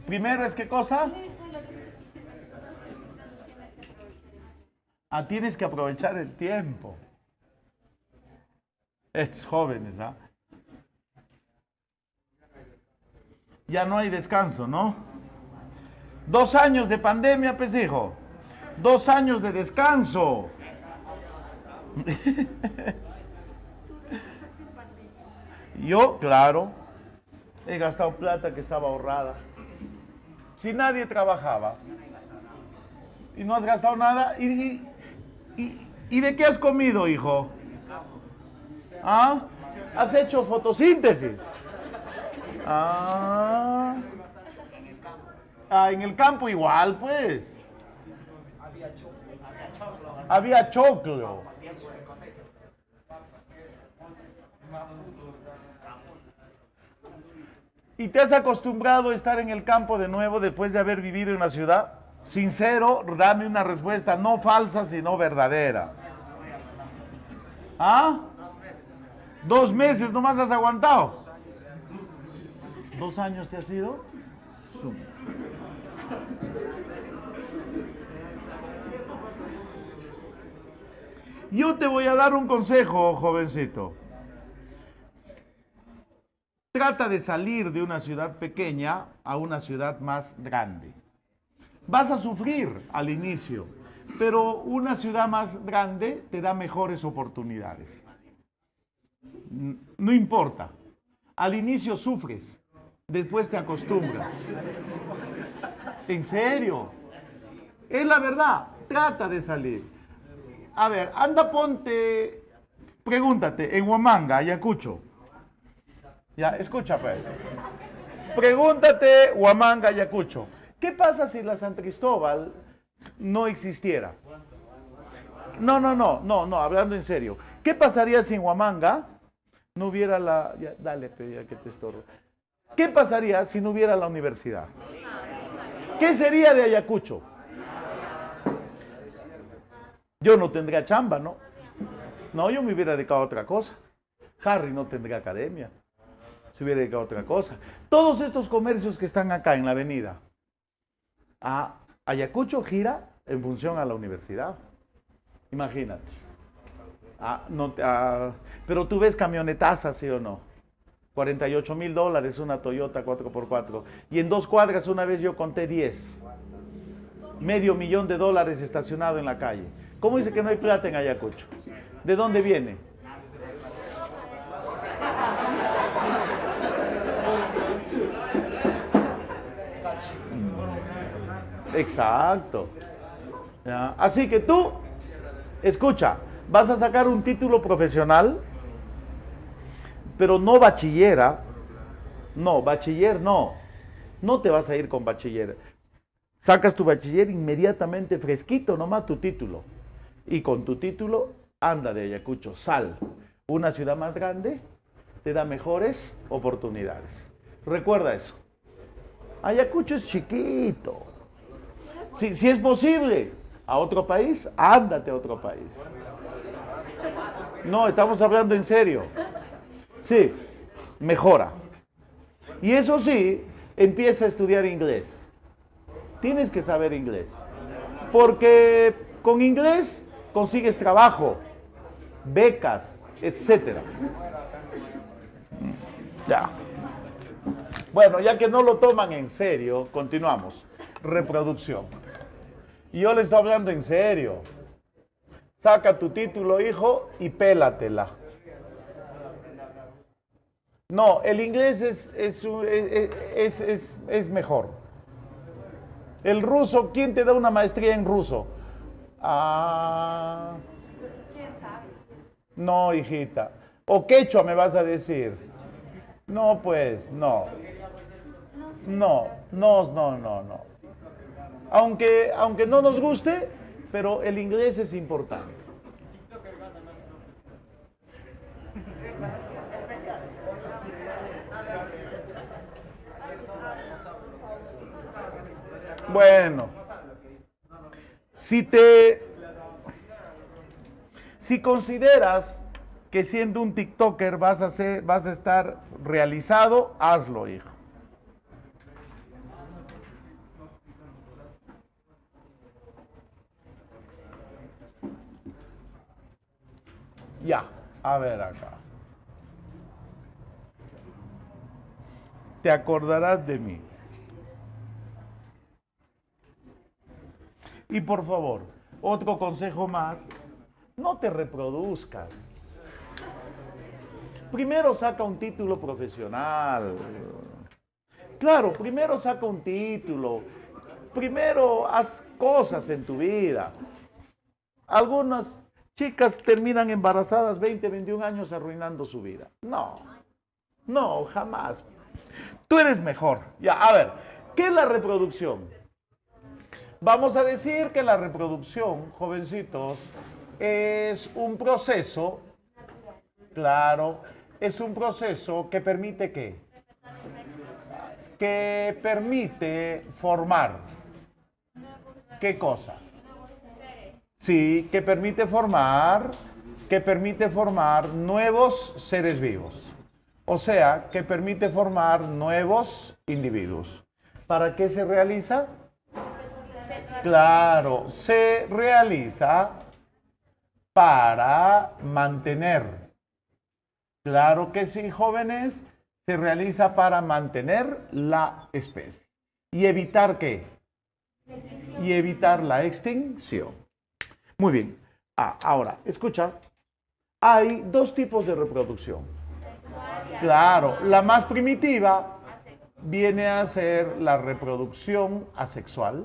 Primero es ¿qué cosa? Tienes que aprovechar el tiempo. Estos jóvenes, Ya no hay descanso, ¿no? 2 años de pandemia, pues hijo. 2 años de descanso. Yo, claro, he gastado plata que estaba ahorrada. Si nadie trabajaba y no has gastado nada, ¿y de qué has comido, hijo? ¿Has hecho fotosíntesis? En el campo igual, pues. Había choclo. ¿Y te has acostumbrado a estar en el campo de nuevo después de haber vivido en la ciudad? Sincero, dame una respuesta no falsa, sino verdadera. 2 meses nomás has aguantado. 2 años te has ido. Yo te voy a dar un consejo, jovencito. Trata de salir de una ciudad pequeña a una ciudad más grande. Vas a sufrir al inicio, pero una ciudad más grande te da mejores oportunidades. No importa. Al inicio sufres, después te acostumbras. En serio. Es la verdad. Trata de salir. A ver, anda, ponte, pregúntate, en Huamanga, Ayacucho. Ya, escucha, pues. Pregúntate, Huamanga, Ayacucho. ¿Qué pasa si la San Cristóbal no existiera? No, hablando en serio. ¿Qué pasaría si en Huamanga no hubiera la... Ya, dale, ya que te estorbo. ¿Qué pasaría si no hubiera la universidad? ¿Qué sería de Ayacucho? Yo no tendría chamba, ¿no? No, yo me hubiera dedicado a otra cosa. Harry no tendría academia. Se hubiera dedicado a otra cosa. Todos estos comercios que están acá en la avenida, Ayacucho gira en función a la universidad. Imagínate. Pero tú ves camionetazas, ¿sí o no? $48,000 una Toyota 4x4. Y en 2 cuadras una vez yo conté 10. $500,000 estacionado en la calle. ¿Cómo dice que no hay plata en Ayacucho? ¿De dónde viene? Exacto. ¿Ya? Así que tú, escucha, vas a sacar un título profesional, pero no bachillera. No, bachiller no. No te vas a ir con bachiller. Sacas tu bachiller inmediatamente fresquito, nomás tu título. Y con tu título, anda de Ayacucho, sal. Una ciudad más grande te da mejores oportunidades. Recuerda eso. Ayacucho es chiquito. Si es posible, a otro país, ándate a otro país. No, estamos hablando en serio. Sí, mejora. Y eso sí, empieza a estudiar inglés. Tienes que saber inglés. Porque con inglés consigues trabajo, becas, etcétera. Ya. Bueno, ya que no lo toman en serio, continuamos. Reproducción. Y yo le estoy hablando en serio. Saca tu título, hijo, y pélatela. No, el inglés es mejor. El ruso, ¿quién te da una maestría en ruso? No, hijita. O quechua me vas a decir. No, pues, no. No. Aunque no nos guste, pero el inglés es importante. Bueno, si consideras que siendo un TikToker vas a estar realizado, hazlo, hijo. Ya, a ver acá. Te acordarás de mí. Y por favor, otro consejo más, no te reproduzcas. Primero saca un título profesional. Claro, primero saca un título. Primero haz cosas en tu vida. Algunas chicas terminan embarazadas 20, 21 años arruinando su vida. No, jamás. Tú eres mejor. Ya, a ver, ¿qué es la reproducción? Vamos a decir que la reproducción, jovencitos, es un proceso, claro, es un proceso que permite ¿qué? Que permite formar. ¿Qué cosa? Sí, que permite formar nuevos seres vivos. O sea, que permite formar nuevos individuos. ¿Para qué se realiza? Claro, se realiza para mantener. Claro que sí, jóvenes, se realiza para mantener la especie. ¿Y evitar qué? Y evitar la extinción. Muy bien. Ahora, escucha. Hay dos tipos de reproducción. Claro, la más primitiva viene a ser la reproducción asexual.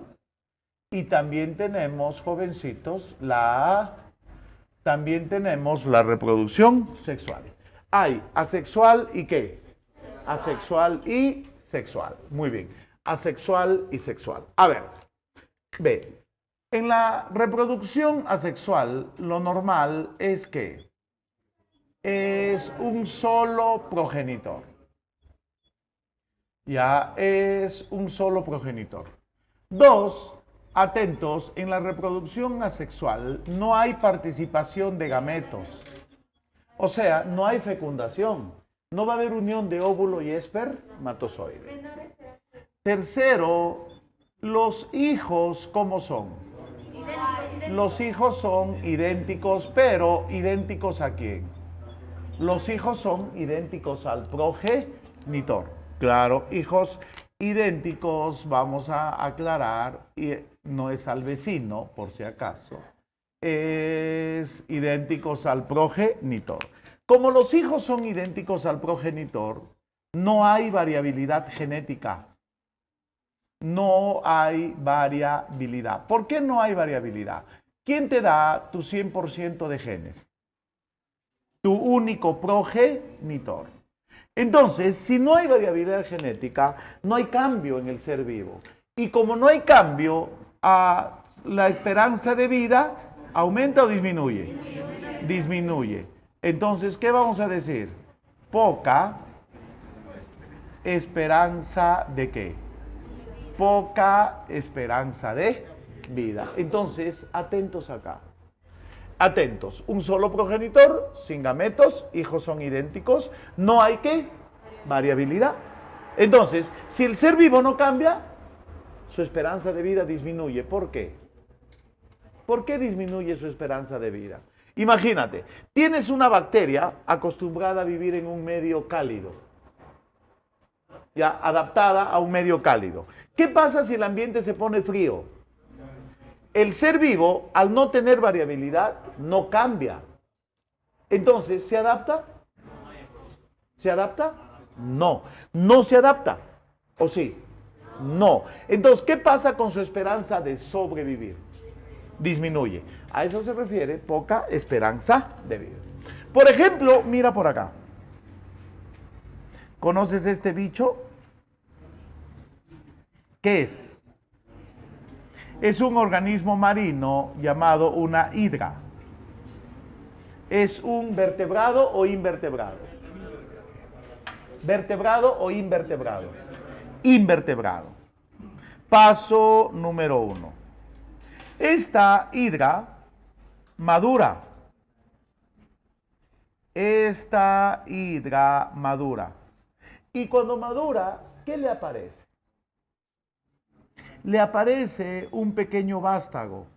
Y también tenemos, jovencitos, también tenemos la reproducción sexual. Hay asexual y ¿qué? Asexual y sexual. Muy bien. Asexual y sexual. A ver, ve. En la reproducción asexual, lo normal es que es un solo progenitor. Ya es un solo progenitor. Dos, atentos, en la reproducción asexual no hay participación de gametos. O sea, no hay fecundación. No va a haber unión de óvulo y espermatozoide. Tercero, los hijos, ¿cómo son? Los hijos son idénticos, pero ¿idénticos a quién? Los hijos son idénticos al progenitor. Claro, hijos idénticos, vamos a aclarar, y no es al vecino, por si acaso, es idénticos al progenitor. Como los hijos son idénticos al progenitor, no hay variabilidad genética. No hay variabilidad. ¿Por qué no hay variabilidad? ¿Quién te da tu 100% de genes? Tu único progenitor. Entonces, si no hay variabilidad genética, no hay cambio en el ser vivo. Y como no hay cambio, la esperanza de vida aumenta o disminuye. Disminuye. Entonces, ¿qué vamos a decir? Poca esperanza de qué? Poca esperanza de vida. Entonces, atentos acá. Atentos, un solo progenitor, sin gametos, hijos son idénticos, no hay ¿qué? Variabilidad. Entonces, si el ser vivo no cambia, su esperanza de vida disminuye. ¿Por qué? ¿Por qué disminuye su esperanza de vida? Imagínate, tienes una bacteria acostumbrada a vivir en un medio cálido, ya adaptada a un medio cálido. ¿Qué pasa si el ambiente se pone frío? El ser vivo, al no tener variabilidad, no cambia. Entonces, ¿se adapta? ¿Se adapta? No. No se adapta. ¿O sí? No. Entonces, ¿qué pasa con su esperanza de sobrevivir? Disminuye. A eso se refiere poca esperanza de vida. Por ejemplo, mira por acá. ¿Conoces este bicho? ¿Qué es? Es un organismo marino llamado una hidra. ¿Es un vertebrado o invertebrado? ¿Vertebrado o invertebrado? Invertebrado. Paso número 1. Esta hidra madura. Esta hidra madura. Y cuando madura, ¿qué le aparece? Le aparece un pequeño vástago.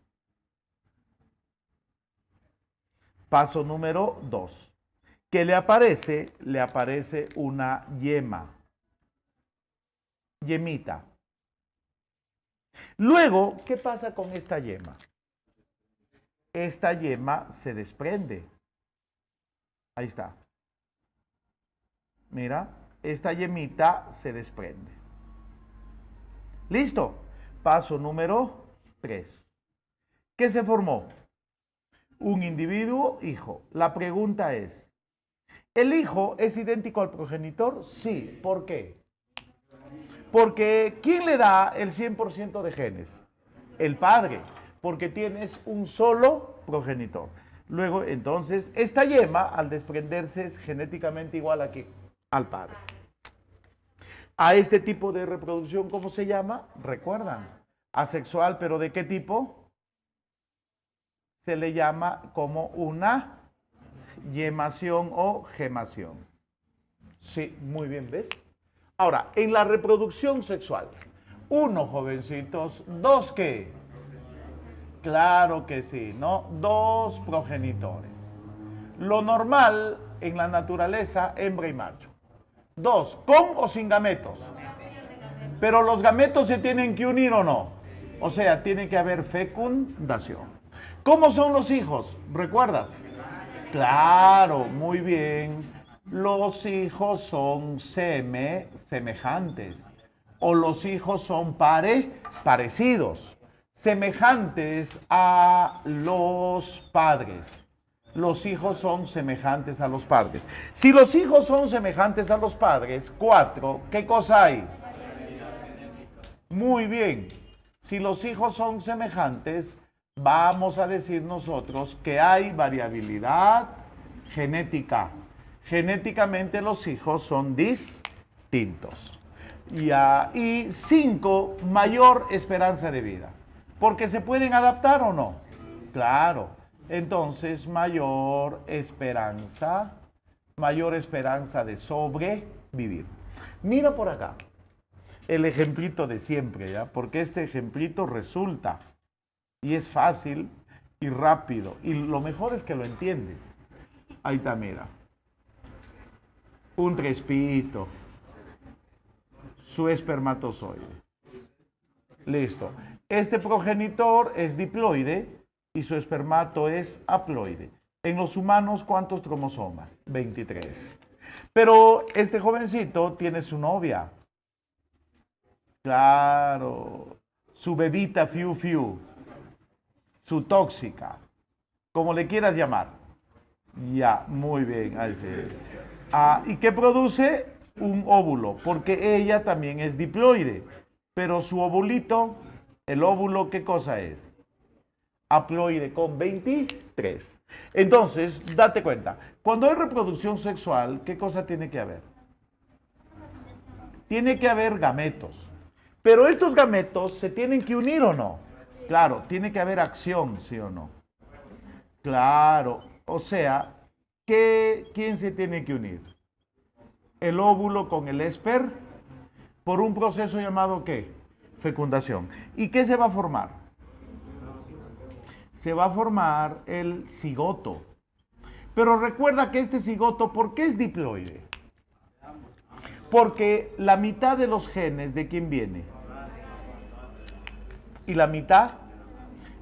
Paso número 2. ¿Qué le aparece? Le aparece una yema. Yemita. Luego, ¿qué pasa con esta yema? Esta yema se desprende. Ahí está. Mira, esta yemita se desprende. ¿Listo? Paso número 3. ¿Qué se formó? Un individuo hijo. La pregunta es, ¿el hijo es idéntico al progenitor? Sí. ¿Por qué? Porque ¿quién le da el 100% de genes? El padre, porque tienes un solo progenitor. Luego, entonces, esta yema, al desprenderse, es genéticamente igual aquí al padre. A este tipo de reproducción, ¿cómo se llama? ¿Recuerdan? Asexual, pero ¿de qué tipo? Se le llama como una yemación o gemación. Sí, muy bien, ¿ves? Ahora, en la reproducción sexual, 1, jovencitos, 2, ¿qué? Claro que sí, ¿no? Dos progenitores. Lo normal en la naturaleza, hembra y macho. Dos, con o sin gametos. Pero los gametos se tienen que unir o no. O sea, tiene que haber fecundación. ¿Cómo son los hijos? ¿Recuerdas? Claro, muy bien. Los hijos son semejantes. O los hijos son parecidos. Semejantes a los padres. Los hijos son semejantes a los padres. Si los hijos son semejantes a los padres, 4, ¿qué cosa hay? Muy bien. Si los hijos son semejantes, vamos a decir nosotros que hay variabilidad genética. Genéticamente los hijos son distintos. Y 5, mayor esperanza de vida. Porque se pueden adaptar o no. Claro. Entonces, mayor esperanza de sobrevivir. Mira por acá el ejemplito de siempre, ¿ya? Porque este ejemplito resulta y es fácil y rápido. Y lo mejor es que lo entiendes. Ahí está, mira. Un crespito. Su espermatozoide. Listo. Este progenitor es diploide y su espermato es haploide. En los humanos, ¿cuántos cromosomas? 23. Pero este jovencito tiene su novia. Claro. Su bebita fiu fiu. Su tóxica. Como le quieras llamar. Ya, muy bien. ¿Y qué produce? Un óvulo, porque ella también es diploide. Pero su ovulito, el óvulo, ¿qué cosa es? Haploide con 23. Entonces, date cuenta, cuando hay reproducción sexual, ¿qué cosa tiene que haber? Tiene que haber gametos. Pero estos gametos se tienen que unir o no. Claro, tiene que haber acción, ¿sí o no? Claro, o sea, ¿quién se tiene que unir? El óvulo con el por un proceso llamado ¿qué? Fecundación. ¿Y qué se va a formar? Se va a formar el cigoto. Pero recuerda que este cigoto, ¿por qué es diploide? Porque la mitad de los genes, ¿de quién viene? Y la mitad,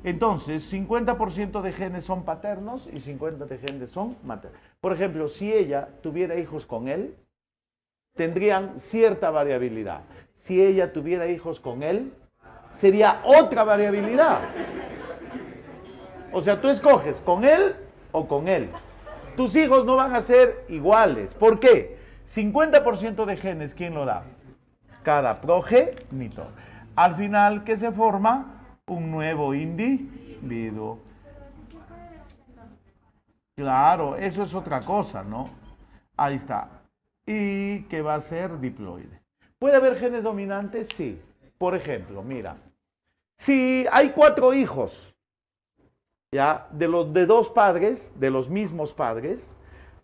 entonces 50% de genes son paternos y 50% de genes son maternos. Por ejemplo, si ella tuviera hijos con él, tendrían cierta variabilidad. Si ella tuviera hijos con él, sería otra variabilidad. O sea, tú escoges con él o con él. Tus hijos no van a ser iguales. ¿Por qué? 50% de genes, ¿quién lo da? Cada progenitor. Al final, ¿qué se forma? Un nuevo individuo. Claro, eso es otra cosa, ¿no? Ahí está. Y que va a ser diploide. ¿Puede haber genes dominantes? Sí. Por ejemplo, mira, si hay 4 hijos, ¿ya? De dos padres, de los mismos padres,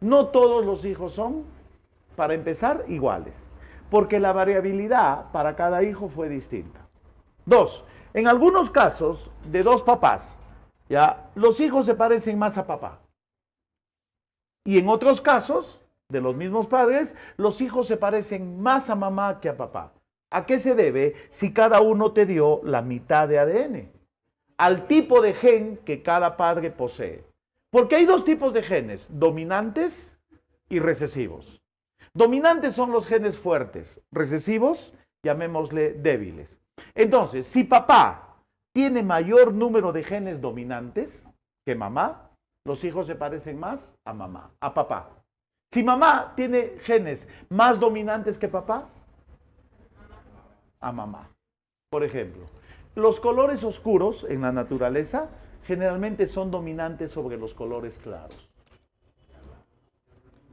no todos los hijos son, para empezar, iguales. Porque la variabilidad para cada hijo fue distinta. 2. En algunos casos, de 2 papás, ¿ya? Los hijos se parecen más a papá. Y en otros casos, de los mismos padres, los hijos se parecen más a mamá que a papá. ¿A qué se debe si cada uno te dio la mitad de ADN? Al tipo de gen que cada padre posee. Porque hay 2 tipos de genes, dominantes y recesivos. Dominantes son los genes fuertes, recesivos, llamémosle débiles. Entonces, si papá tiene mayor número de genes dominantes que mamá, los hijos se parecen más a mamá, a papá. Si mamá tiene genes más dominantes que papá, a mamá. Por ejemplo, los colores oscuros en la naturaleza generalmente son dominantes sobre los colores claros.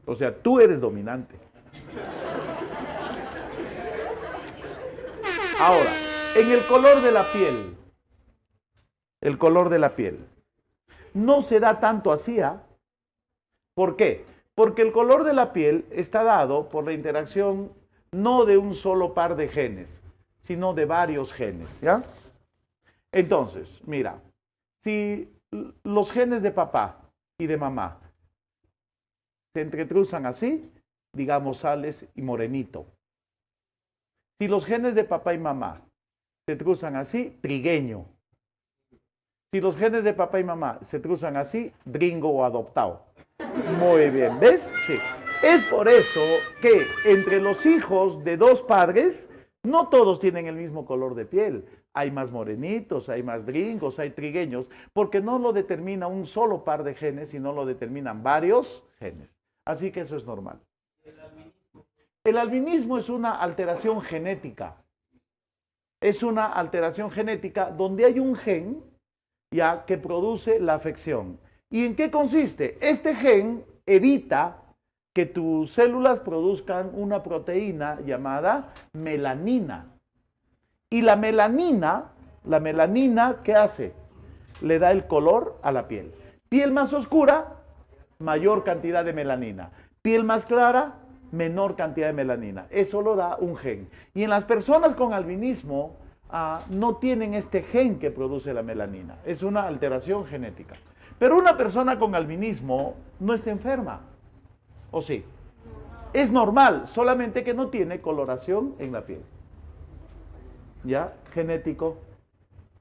O sea, tú eres dominante. Ahora, en el color de la piel, no se da tanto así, ¿ah? ¿Por qué? Porque el color de la piel está dado por la interacción no de un solo par de genes, sino de varios genes, ¿ya? Entonces, mira, Si los genes de papá y de mamá se entrecruzan así, digamos sales y morenito. Si los genes de papá y mamá se cruzan así, trigueño. Si los genes de papá y mamá se cruzan así, gringo o adoptado. Muy bien, ¿ves? Sí. Es por eso que entre los hijos de dos padres, no todos tienen el mismo color de piel. Hay más morenitos, hay más gringos, hay trigueños, porque no lo determina un solo par de genes, sino lo determinan varios genes. Así que eso es normal. El albinismo es una alteración genética. Es una alteración genética donde hay un gen ya que produce la afección. ¿Y en qué consiste? Este gen evita que tus células produzcan una proteína llamada melanina. Y la melanina, ¿qué hace? Le da el color a la piel. Piel más oscura, mayor cantidad de melanina. Piel más clara, menor cantidad de melanina. Eso lo da un gen. Y en las personas con albinismo no tienen este gen que produce la melanina. Es una alteración genética. Pero una persona con albinismo no está enferma. ¿O sí? Es normal, solamente que no tiene coloración en la piel. ¿Ya? Genético.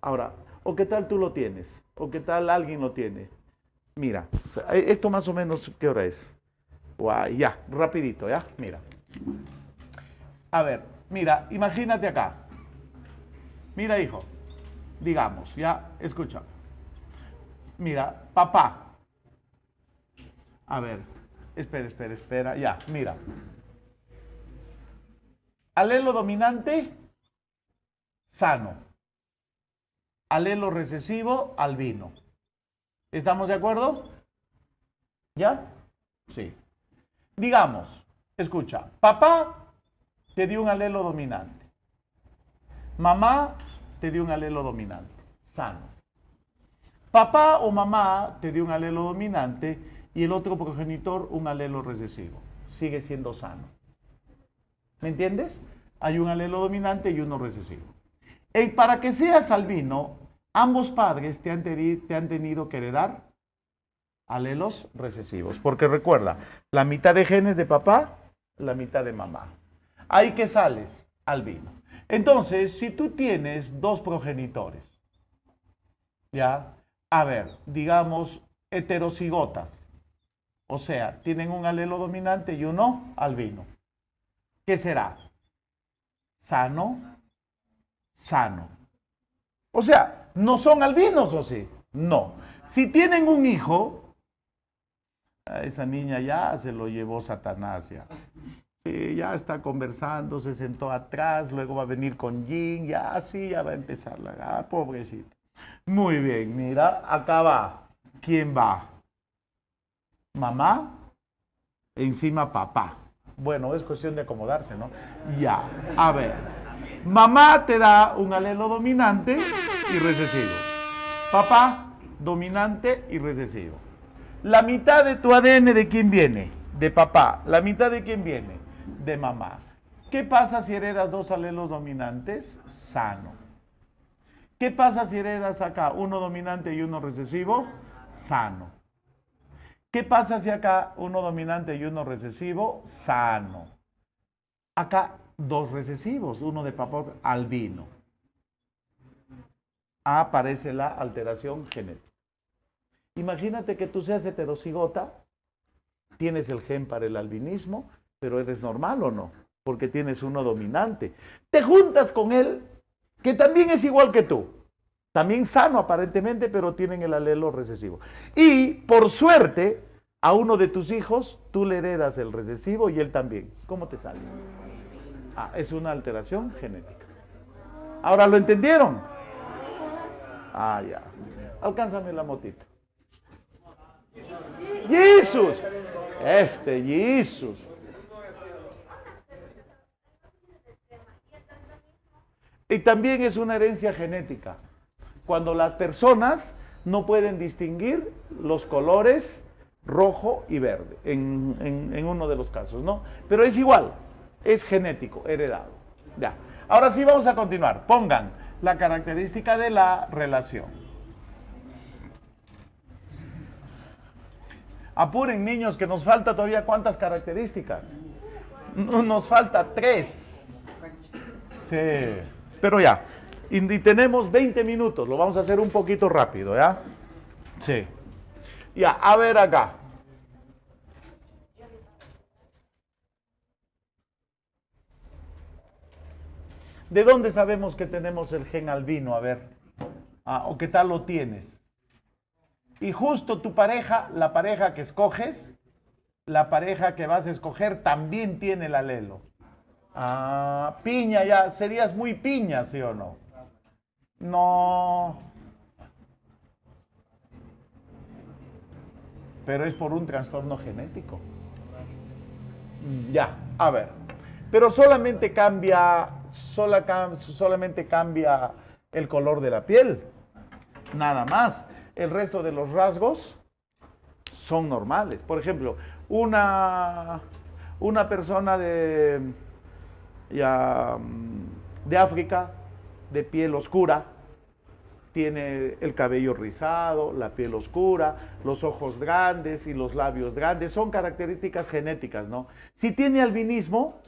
Ahora, ¿o qué tal tú lo tienes? ¿O qué tal alguien lo tiene? Mira, esto más o menos, ¿qué hora es? Ya, rapidito, ¿ya? Mira. A ver, mira, imagínate acá. Mira, hijo, digamos, ya, escucha. Mira, papá. A ver, espera, ya, mira. Alelo dominante, sano. Alelo recesivo, albino. ¿Estamos de acuerdo? ¿Ya? Sí. Digamos, escucha, papá te dio un alelo dominante. Mamá te dio un alelo dominante, sano. Papá o mamá te dio un alelo dominante y el otro progenitor un alelo recesivo. Sigue siendo sano. ¿Me entiendes? Hay un alelo dominante y uno recesivo. Para que seas albino, ambos padres te han tenido que heredar alelos recesivos. Porque recuerda, la mitad de genes de papá, la mitad de mamá. Ahí que sales, albino. Entonces, si tú tienes dos progenitores, ¿ya? A ver, digamos, heterocigotas. O sea, tienen un alelo dominante y uno albino. ¿Qué será? Sano, sano. O sea, ¿no son albinos o sí? No. Si tienen un hijo, a esa niña ya se lo llevó Satanás ya. Ya está conversando, se sentó atrás, luego va a venir con Yin, ya así ya va a empezar la pobrecita. Muy bien, mira, acá va. ¿Quién va? Mamá, encima papá. Bueno, es cuestión de acomodarse, ¿no? Ya, a ver. Mamá te da un alelo dominante y recesivo. Papá, dominante y recesivo. La mitad de tu ADN, ¿de quién viene? De papá. ¿La mitad de quién viene? De mamá. ¿Qué pasa si heredas dos alelos dominantes? Sano. ¿Qué pasa si heredas acá uno dominante y uno recesivo? Sano. ¿Qué pasa si acá uno dominante y uno recesivo? Sano. Acá dos recesivos, uno de papá, albino. Aparece la alteración genética. Imagínate que tú seas heterocigota, tienes el gen para el albinismo, pero eres normal o no, porque tienes uno dominante. Te juntas con él, que también es igual que tú, también sano aparentemente, pero tienen el alelo recesivo. Y por suerte, a uno de tus hijos, tú le heredas el recesivo y él también. ¿Cómo te sale? Es una alteración genética. ¿Ahora lo entendieron? Ya. Alcánzame la motita. Jesús. Jesús. Y también es una herencia genética. Cuando las personas no pueden distinguir los colores rojo y verde, en uno de los casos, ¿no? Pero es igual, es genético, heredado. Ya. Ahora sí vamos a continuar. Pongan la característica de la relación. Apuren, niños, que nos falta todavía ¿cuántas características? Nos falta 3. Sí, pero ya. Y tenemos 20 minutos, lo vamos a hacer un poquito rápido, ¿ya? Sí. Ya, a ver acá. ¿De dónde sabemos que tenemos el gen albino? A ver. ¿O qué tal lo tienes? Y justo tu pareja, la pareja que escoges, la pareja que vas a escoger también tiene el alelo. Piña, ya, serías muy piña, ¿sí o no? No. Pero es por un trastorno genético. Ya, a ver. Pero solamente solamente cambia el color de la piel. Nada más. El resto de los rasgos son normales. Por ejemplo, una persona de África, de piel oscura, tiene el cabello rizado, la piel oscura, los ojos grandes y los labios grandes. Son características genéticas, ¿no? Si tiene albinismo,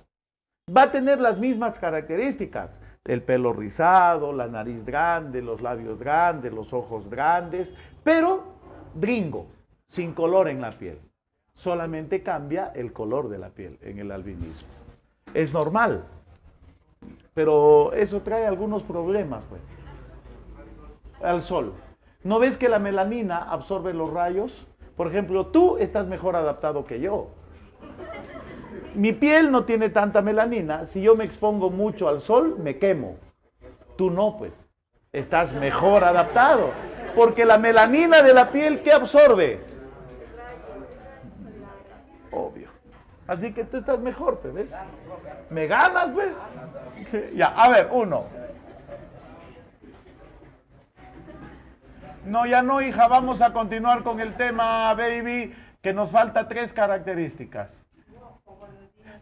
va a tener las mismas características. El pelo rizado, la nariz grande, los labios grandes, los ojos grandes, pero gringo, sin color en la piel. Solamente cambia el color de la piel en el albinismo. Es normal, pero eso trae algunos problemas, pues. Al sol. ¿No ves que la melanina absorbe los rayos? Por ejemplo, tú estás mejor adaptado que yo. Mi piel no tiene tanta melanina. Si yo me expongo mucho al sol, me quemo. Tú no, pues. Estás mejor adaptado. Porque la melanina de la piel, ¿qué absorbe? Obvio. Así que tú estás mejor, pues, ¿ves? ¿Me ganas, pues? Sí, ya, a ver, uno. No, ya no, hija, vamos a continuar con el tema, baby, que nos falta 3 características.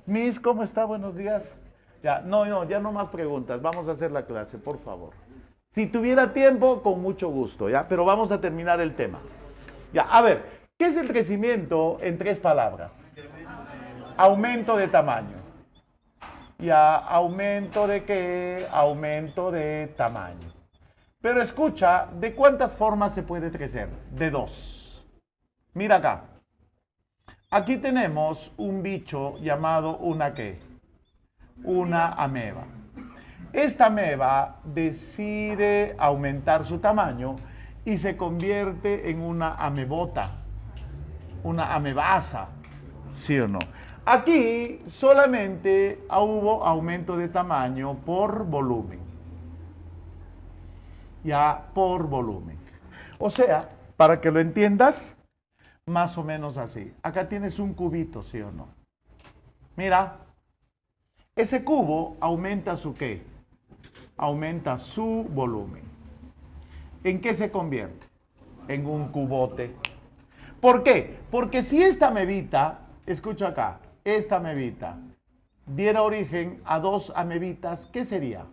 Miss, ¿cómo está? Buenos días. Ya, no, ya no más preguntas, vamos a hacer la clase, por favor. Si tuviera tiempo, con mucho gusto, ¿ya? Pero vamos a terminar el tema. Ya, a ver, ¿qué es el crecimiento en 3 palabras? Aumento de tamaño. Ya, ¿aumento de qué? Aumento de tamaño. Pero escucha, ¿de cuántas formas se puede crecer? De 2. Mira acá. Aquí tenemos un bicho llamado una ¿qué? Una ameba. Esta ameba decide aumentar su tamaño y se convierte en una amebota, una amebasa, ¿sí o no? Aquí solamente hubo aumento de tamaño por volumen. Ya por volumen. O sea, para que lo entiendas, más o menos así. Acá tienes un cubito, ¿sí o no? Mira, ese cubo aumenta su ¿qué? Aumenta su volumen. ¿En qué se convierte? En un cubote. ¿Por qué? Porque si esta amebita, escucha acá, esta amebita diera origen a 2 amebitas, ¿qué sería?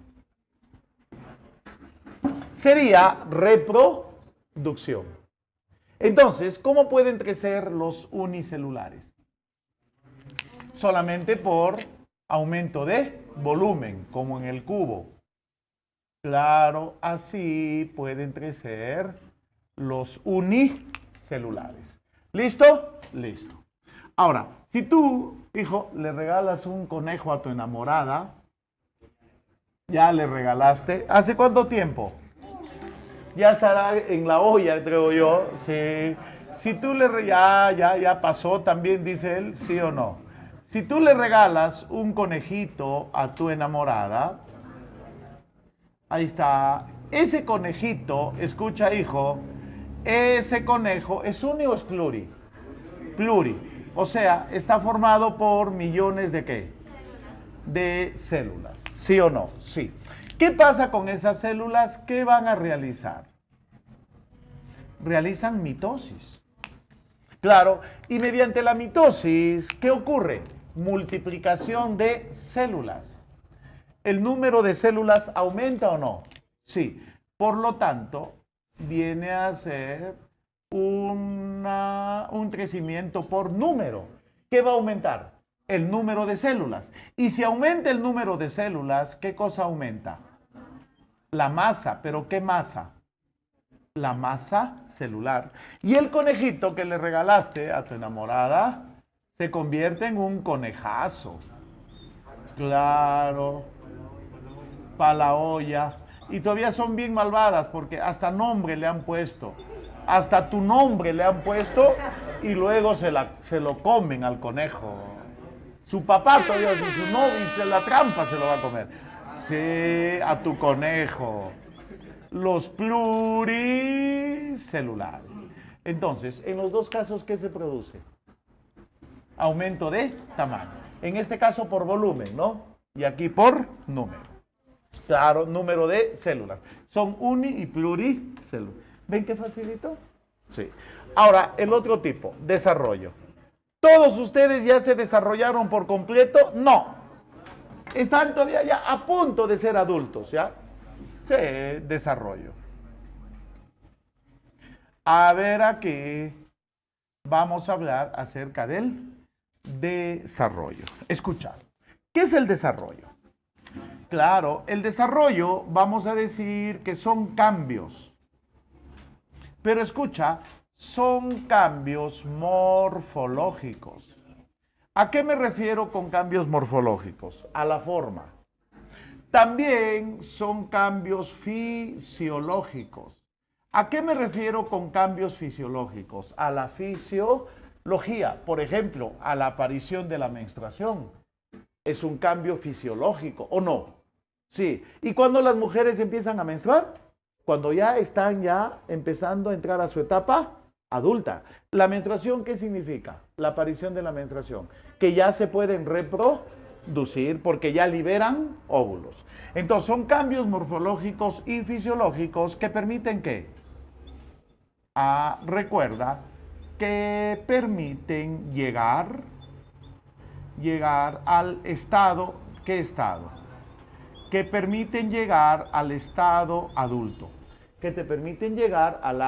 Sería reproducción. Entonces, ¿cómo pueden crecer los unicelulares? Solamente por aumento de volumen, como en el cubo. Claro, así pueden crecer los unicelulares. ¿Listo? Listo. Ahora, si tú, hijo, le regalas un conejo a tu enamorada, ya le regalaste, ¿hace cuánto tiempo? Ya estará en la olla, creo yo. Sí. Si tú ya pasó, también dice él, sí o no. Si tú le regalas un conejito a tu enamorada, ahí está. Ese conejito, escucha, hijo, ese conejo es uni o es pluri. Pluri. O sea, está formado por millones de ¿qué? De células. ¿Sí o no? Sí. ¿Qué pasa con esas células? ¿Qué van a realizar? Realizan mitosis. Claro, y mediante la mitosis, ¿qué ocurre? Multiplicación de células. ¿El número de células aumenta o no? Sí. Por lo tanto, viene a ser un crecimiento por número. ¿Qué va a aumentar? El número de células. Y si aumenta el número de células, ¿qué cosa aumenta? La masa. ¿Pero qué masa? La masa celular. Y el conejito que le regalaste a tu enamorada se convierte en un conejazo. Claro. Para la olla. Y todavía son bien malvadas porque hasta nombre le han puesto. Hasta tu nombre le han puesto y luego se lo comen al conejo. Su papá todavía, su novio, la trampa se lo va a comer. Sí, a tu conejo. Los pluricelulares. Entonces, en los dos casos, ¿qué se produce? Aumento de tamaño. En este caso por volumen, ¿no? Y aquí por número. Claro, número de células. Son uni y pluricélulas. ¿Ven qué facilito? Sí. Ahora, el otro tipo, desarrollo. ¿Todos ustedes ya se desarrollaron por completo? No. Están todavía ya a punto de ser adultos, ¿ya? Sí, desarrollo. A ver, aquí vamos a hablar acerca del desarrollo. Escuchad, ¿qué es el desarrollo? Claro, el desarrollo vamos a decir que son cambios. Pero escucha, son cambios morfológicos. ¿A qué me refiero con cambios morfológicos? A la forma. También son cambios fisiológicos. ¿A qué me refiero con cambios fisiológicos? A la fisiología. Por ejemplo, a la aparición de la menstruación. ¿Es un cambio fisiológico o no? Sí. ¿Y cuándo las mujeres empiezan a menstruar? Cuando ya están empezando a entrar a su etapa adulta. ¿La menstruación qué significa? La aparición de la menstruación. Que ya se pueden reproducir porque ya liberan óvulos. Entonces son cambios morfológicos y fisiológicos que permiten ¿qué? Recuerda que permiten llegar al estado, ¿qué estado? Que permiten llegar al estado adulto, que te permiten llegar a la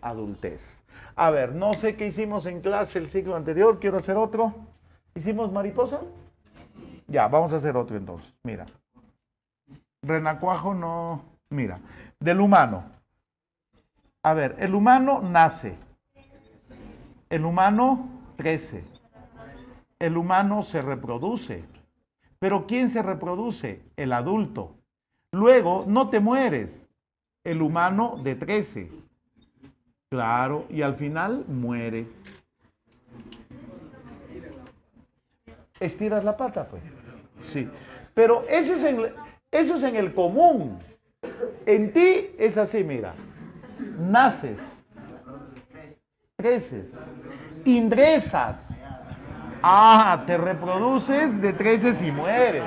adultez. A ver, no sé qué hicimos en clase el ciclo anterior, quiero hacer otro. ¿Hicimos mariposa? Ya, vamos a hacer otro entonces. Mira, renacuajo no, mira, del humano. A ver, el humano nace, el humano crece, el humano se reproduce. Pero ¿quién se reproduce? El adulto. Luego, no te mueres. El humano decrece. Claro, y al final muere. ¿Estiras la pata, pues? Sí. Pero eso es en el común. En ti es así, mira. Naces. Creces. Ingresas. Te reproduces, decreces y mueres.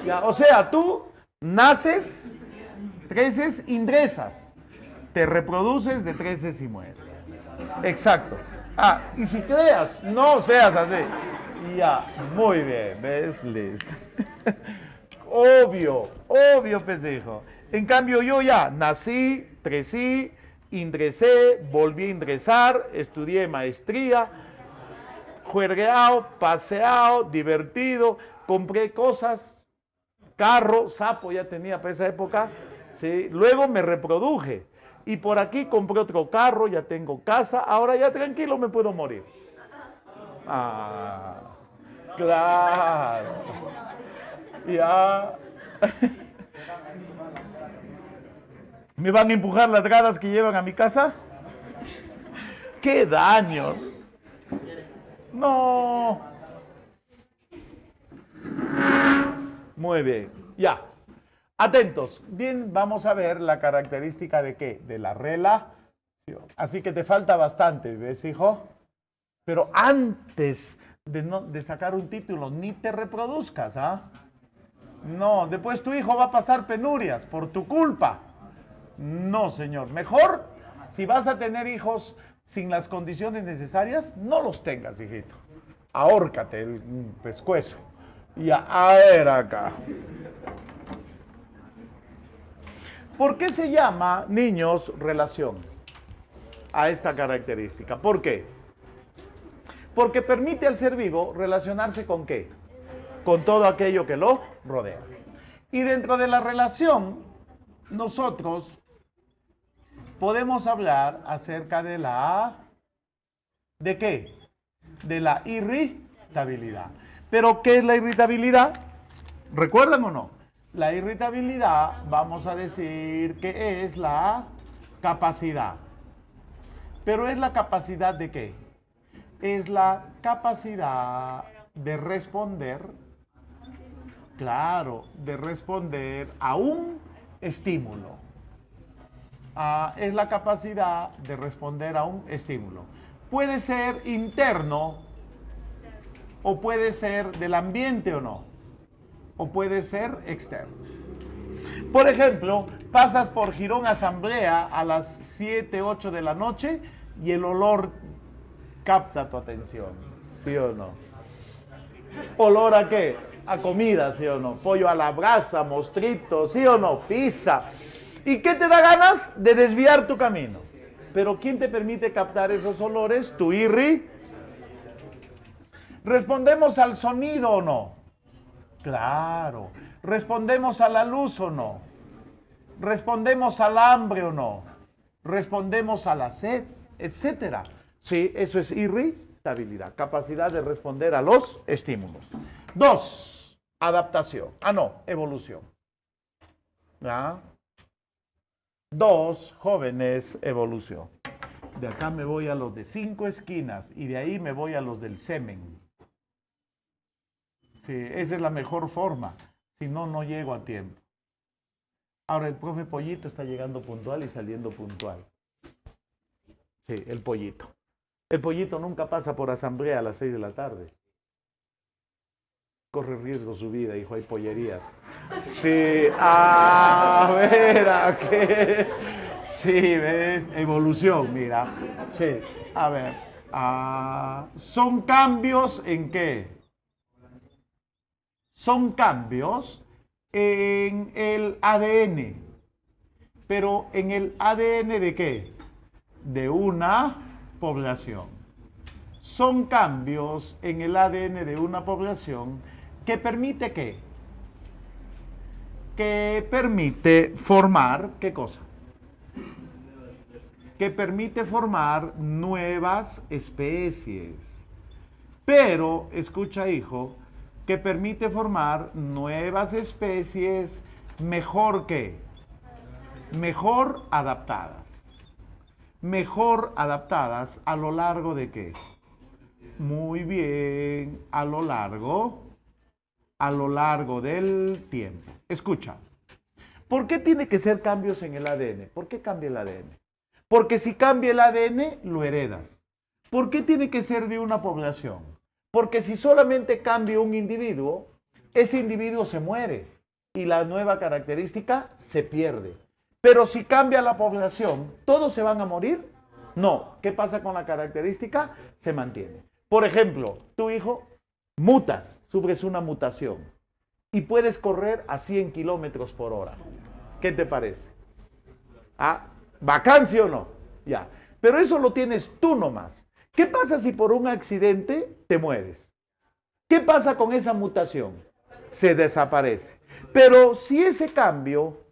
Ya, o sea, tú naces, creces, ingresas. Te reproduces, decreces y mueres. Exacto. Y si creas, no seas así. Ya, muy bien, ¿ves? Listo. Obvio, pendejo. En cambio, yo ya nací, crecí, ingresé, volví a ingresar, estudié maestría, juergueado, paseado, divertido, compré cosas, carro, sapo ya tenía para esa época, ¿sí? Luego me reproduje y por aquí compré otro carro, ya tengo casa, ahora ya tranquilo me puedo morir. Claro, ya. ¿Me van a empujar las gradas que llevan a mi casa? ¡Qué daño! No. Muy bien. Ya. Atentos. Bien, vamos a ver la característica de ¿qué? De la relación. Así que te falta bastante, ¿ves, hijo? Pero antes de sacar un título, ni te reproduzcas, ¿ah? No, después tu hijo va a pasar penurias por tu culpa. No, señor. Mejor, si vas a tener hijos sin las condiciones necesarias, no los tengas, hijito. Ahórcate el pescuezo. Y a ver acá. ¿Por qué se llama, niños, relación? a esta característica. ¿Por qué? Porque permite al ser vivo relacionarse con ¿qué? Con todo aquello que lo rodea. Y dentro de la relación, nosotros podemos hablar acerca de la... ¿De qué? De la irritabilidad. ¿Pero qué es la irritabilidad? ¿Recuerdan o no? La irritabilidad, vamos a decir que es la capacidad. ¿Pero es la capacidad de qué? Es la capacidad de responder, claro, de responder a un estímulo. Es la capacidad de responder a un estímulo. Puede ser interno o puede ser del ambiente o no. O puede ser externo. Por ejemplo, pasas por Girón Asamblea a las 7, 8 de la noche y el olor capta tu atención, ¿sí o no? ¿Olor a qué? A comida, ¿sí o no? Pollo a la brasa, mostrito, ¿sí o no? Pizza. ¿Y qué te da ganas? De desviar tu camino. Pero ¿quién te permite captar esos olores? Tu irri. ¿Respondemos al sonido o no? Claro. ¿Respondemos a la luz o no? ¿Respondemos al hambre o no? ¿Respondemos a la sed? Etcétera. Sí, eso es irritabilidad, capacidad de responder a los estímulos. 2, adaptación. Evolución. ¿Ya? 2, jóvenes, evolución. De acá me voy a los de 5 esquinas y de ahí me voy a los del semen. Sí, esa es la mejor forma. Si no, no llego a tiempo. Ahora el profe Pollito está llegando puntual y saliendo puntual. Sí, el Pollito. El Pollito nunca pasa por asamblea a las 6 de la tarde. Corre riesgo su vida, hijo, hay pollerías. Sí, a ver, ¿a qué? Sí, ¿ves? Evolución, mira. Sí, a ver. ¿Son cambios en qué? Son cambios en el ADN. Pero ¿en el ADN de qué? De una población. Son cambios en el ADN de una población que permite ¿qué? Que permite formar, ¿qué cosa? Que permite formar nuevas especies. Pero, escucha hijo, que permite formar nuevas especies mejor que, mejor adaptadas. Mejor adaptadas a lo largo de qué? Muy bien, a lo largo del tiempo. Escucha, ¿por qué tiene que ser cambios en el ADN? ¿Por qué cambia el ADN? Porque si cambia el ADN, lo heredas. ¿Por qué tiene que ser de una población? Porque si solamente cambia un individuo, ese individuo se muere y la nueva característica se pierde. Pero si cambia la población, ¿todos se van a morir? No. ¿Qué pasa con la característica? Se mantiene. Por ejemplo, tu hijo mutas, sufres una mutación y puedes correr a 100 kilómetros por hora. ¿Qué te parece? ¿Bacán, sí o no? Ya. Pero eso lo tienes tú nomás. ¿Qué pasa si por un accidente te mueres? ¿Qué pasa con esa mutación? Se desaparece. Pero si ese cambio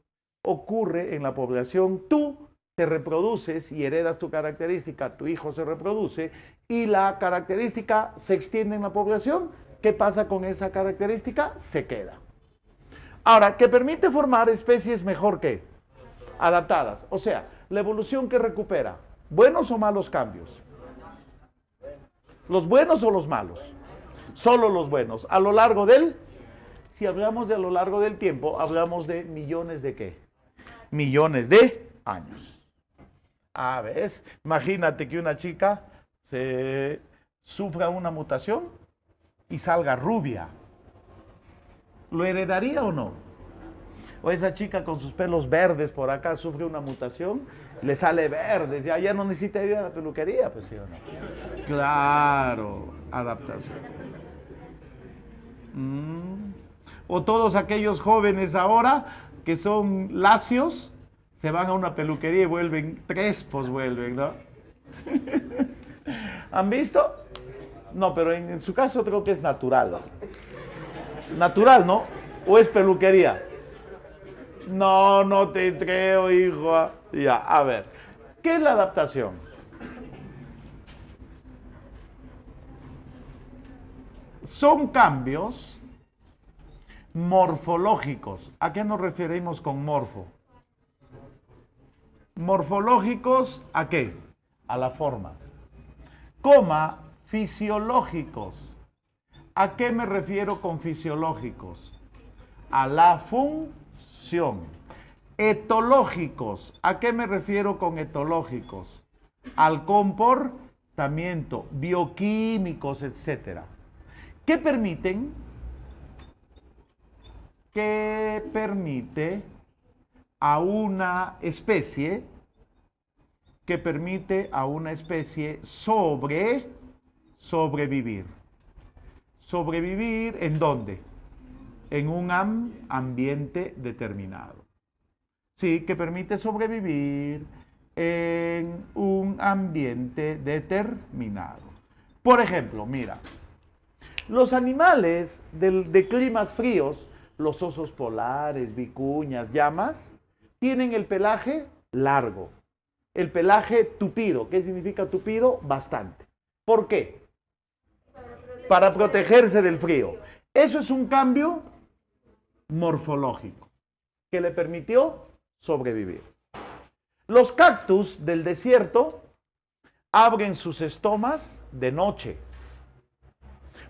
ocurre en la población, tú te reproduces y heredas tu característica, tu hijo se reproduce y la característica se extiende en la población. ¿Qué pasa con esa característica? Se queda. Ahora, ¿qué permite formar especies mejor que adaptadas? O sea, la evolución que recupera, ¿buenos o malos cambios? ¿Los buenos o los malos? Solo los buenos. A lo largo del, si hablamos de a lo largo del tiempo, hablamos de millones de ¿qué? Millones de años. ¿Ves? Imagínate que una chica sufra una mutación y salga rubia. ¿Lo heredaría o no? O esa chica con sus pelos verdes por acá sufre una mutación, le sale verde, ya no necesita ir a la peluquería, pues sí o no. Claro, adaptación. O todos aquellos jóvenes ahora que son lacios, se van a una peluquería y vuelven crespos, ¿no? ¿Han visto? No, pero en su caso creo que es natural. Natural, ¿no? ¿O es peluquería? No, no te creo, hijo. Ya, a ver. ¿Qué es la adaptación? Son cambios morfológicos. ¿A qué nos referimos con morfo? Morfológicos, ¿a qué? A la forma. Coma, fisiológicos. ¿A qué me refiero con fisiológicos? A la función. Etológicos. ¿A qué me refiero con etológicos? Al comportamiento, bioquímicos, etcétera. ¿Qué permiten? ¿Qué permite a una especie? Que permite a una especie sobrevivir. ¿Sobrevivir en dónde? En un ambiente determinado. Sí, que permite sobrevivir en un ambiente determinado. Por ejemplo, mira, los animales de climas fríos, los osos polares, vicuñas, llamas, tienen el pelaje largo. El pelaje tupido. ¿Qué significa tupido? Bastante. ¿Por qué? Para protegerse del frío. Eso es un cambio morfológico que le permitió sobrevivir. Los cactus del desierto abren sus estomas de noche.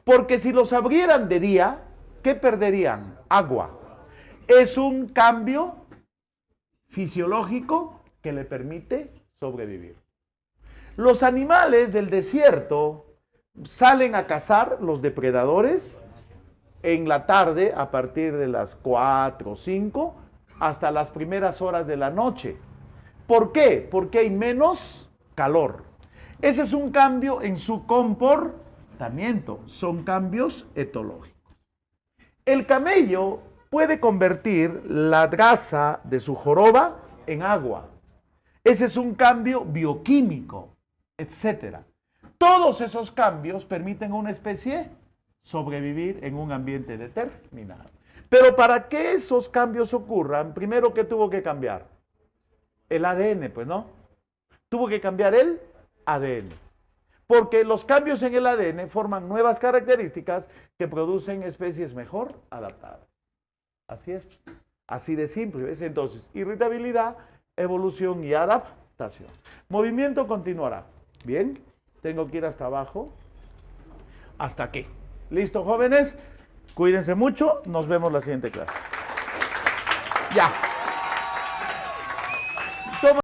Porque si los abrieran de día, ¿qué perderían? Agua. Es un cambio fisiológico que le permite sobrevivir. Los animales del desierto salen a cazar los depredadores en la tarde a partir de las 4 o 5 hasta las primeras horas de la noche. ¿Por qué? Porque hay menos calor. Ese es un cambio en su comportamiento. Son cambios etológicos. El camello puede convertir la grasa de su joroba en agua. Ese es un cambio bioquímico, etc. Todos esos cambios permiten a una especie sobrevivir en un ambiente determinado. Pero para que esos cambios ocurran, primero, ¿qué tuvo que cambiar? El ADN, pues, ¿no? Tuvo que cambiar el ADN. Porque los cambios en el ADN forman nuevas características que producen especies mejor adaptadas. Así es. Así de simple. ¿Ves? Entonces, irritabilidad, evolución y adaptación. Movimiento continuará. Bien, tengo que ir hasta abajo. Hasta aquí. ¿Listo, jóvenes? Cuídense mucho. Nos vemos la siguiente clase. Ya.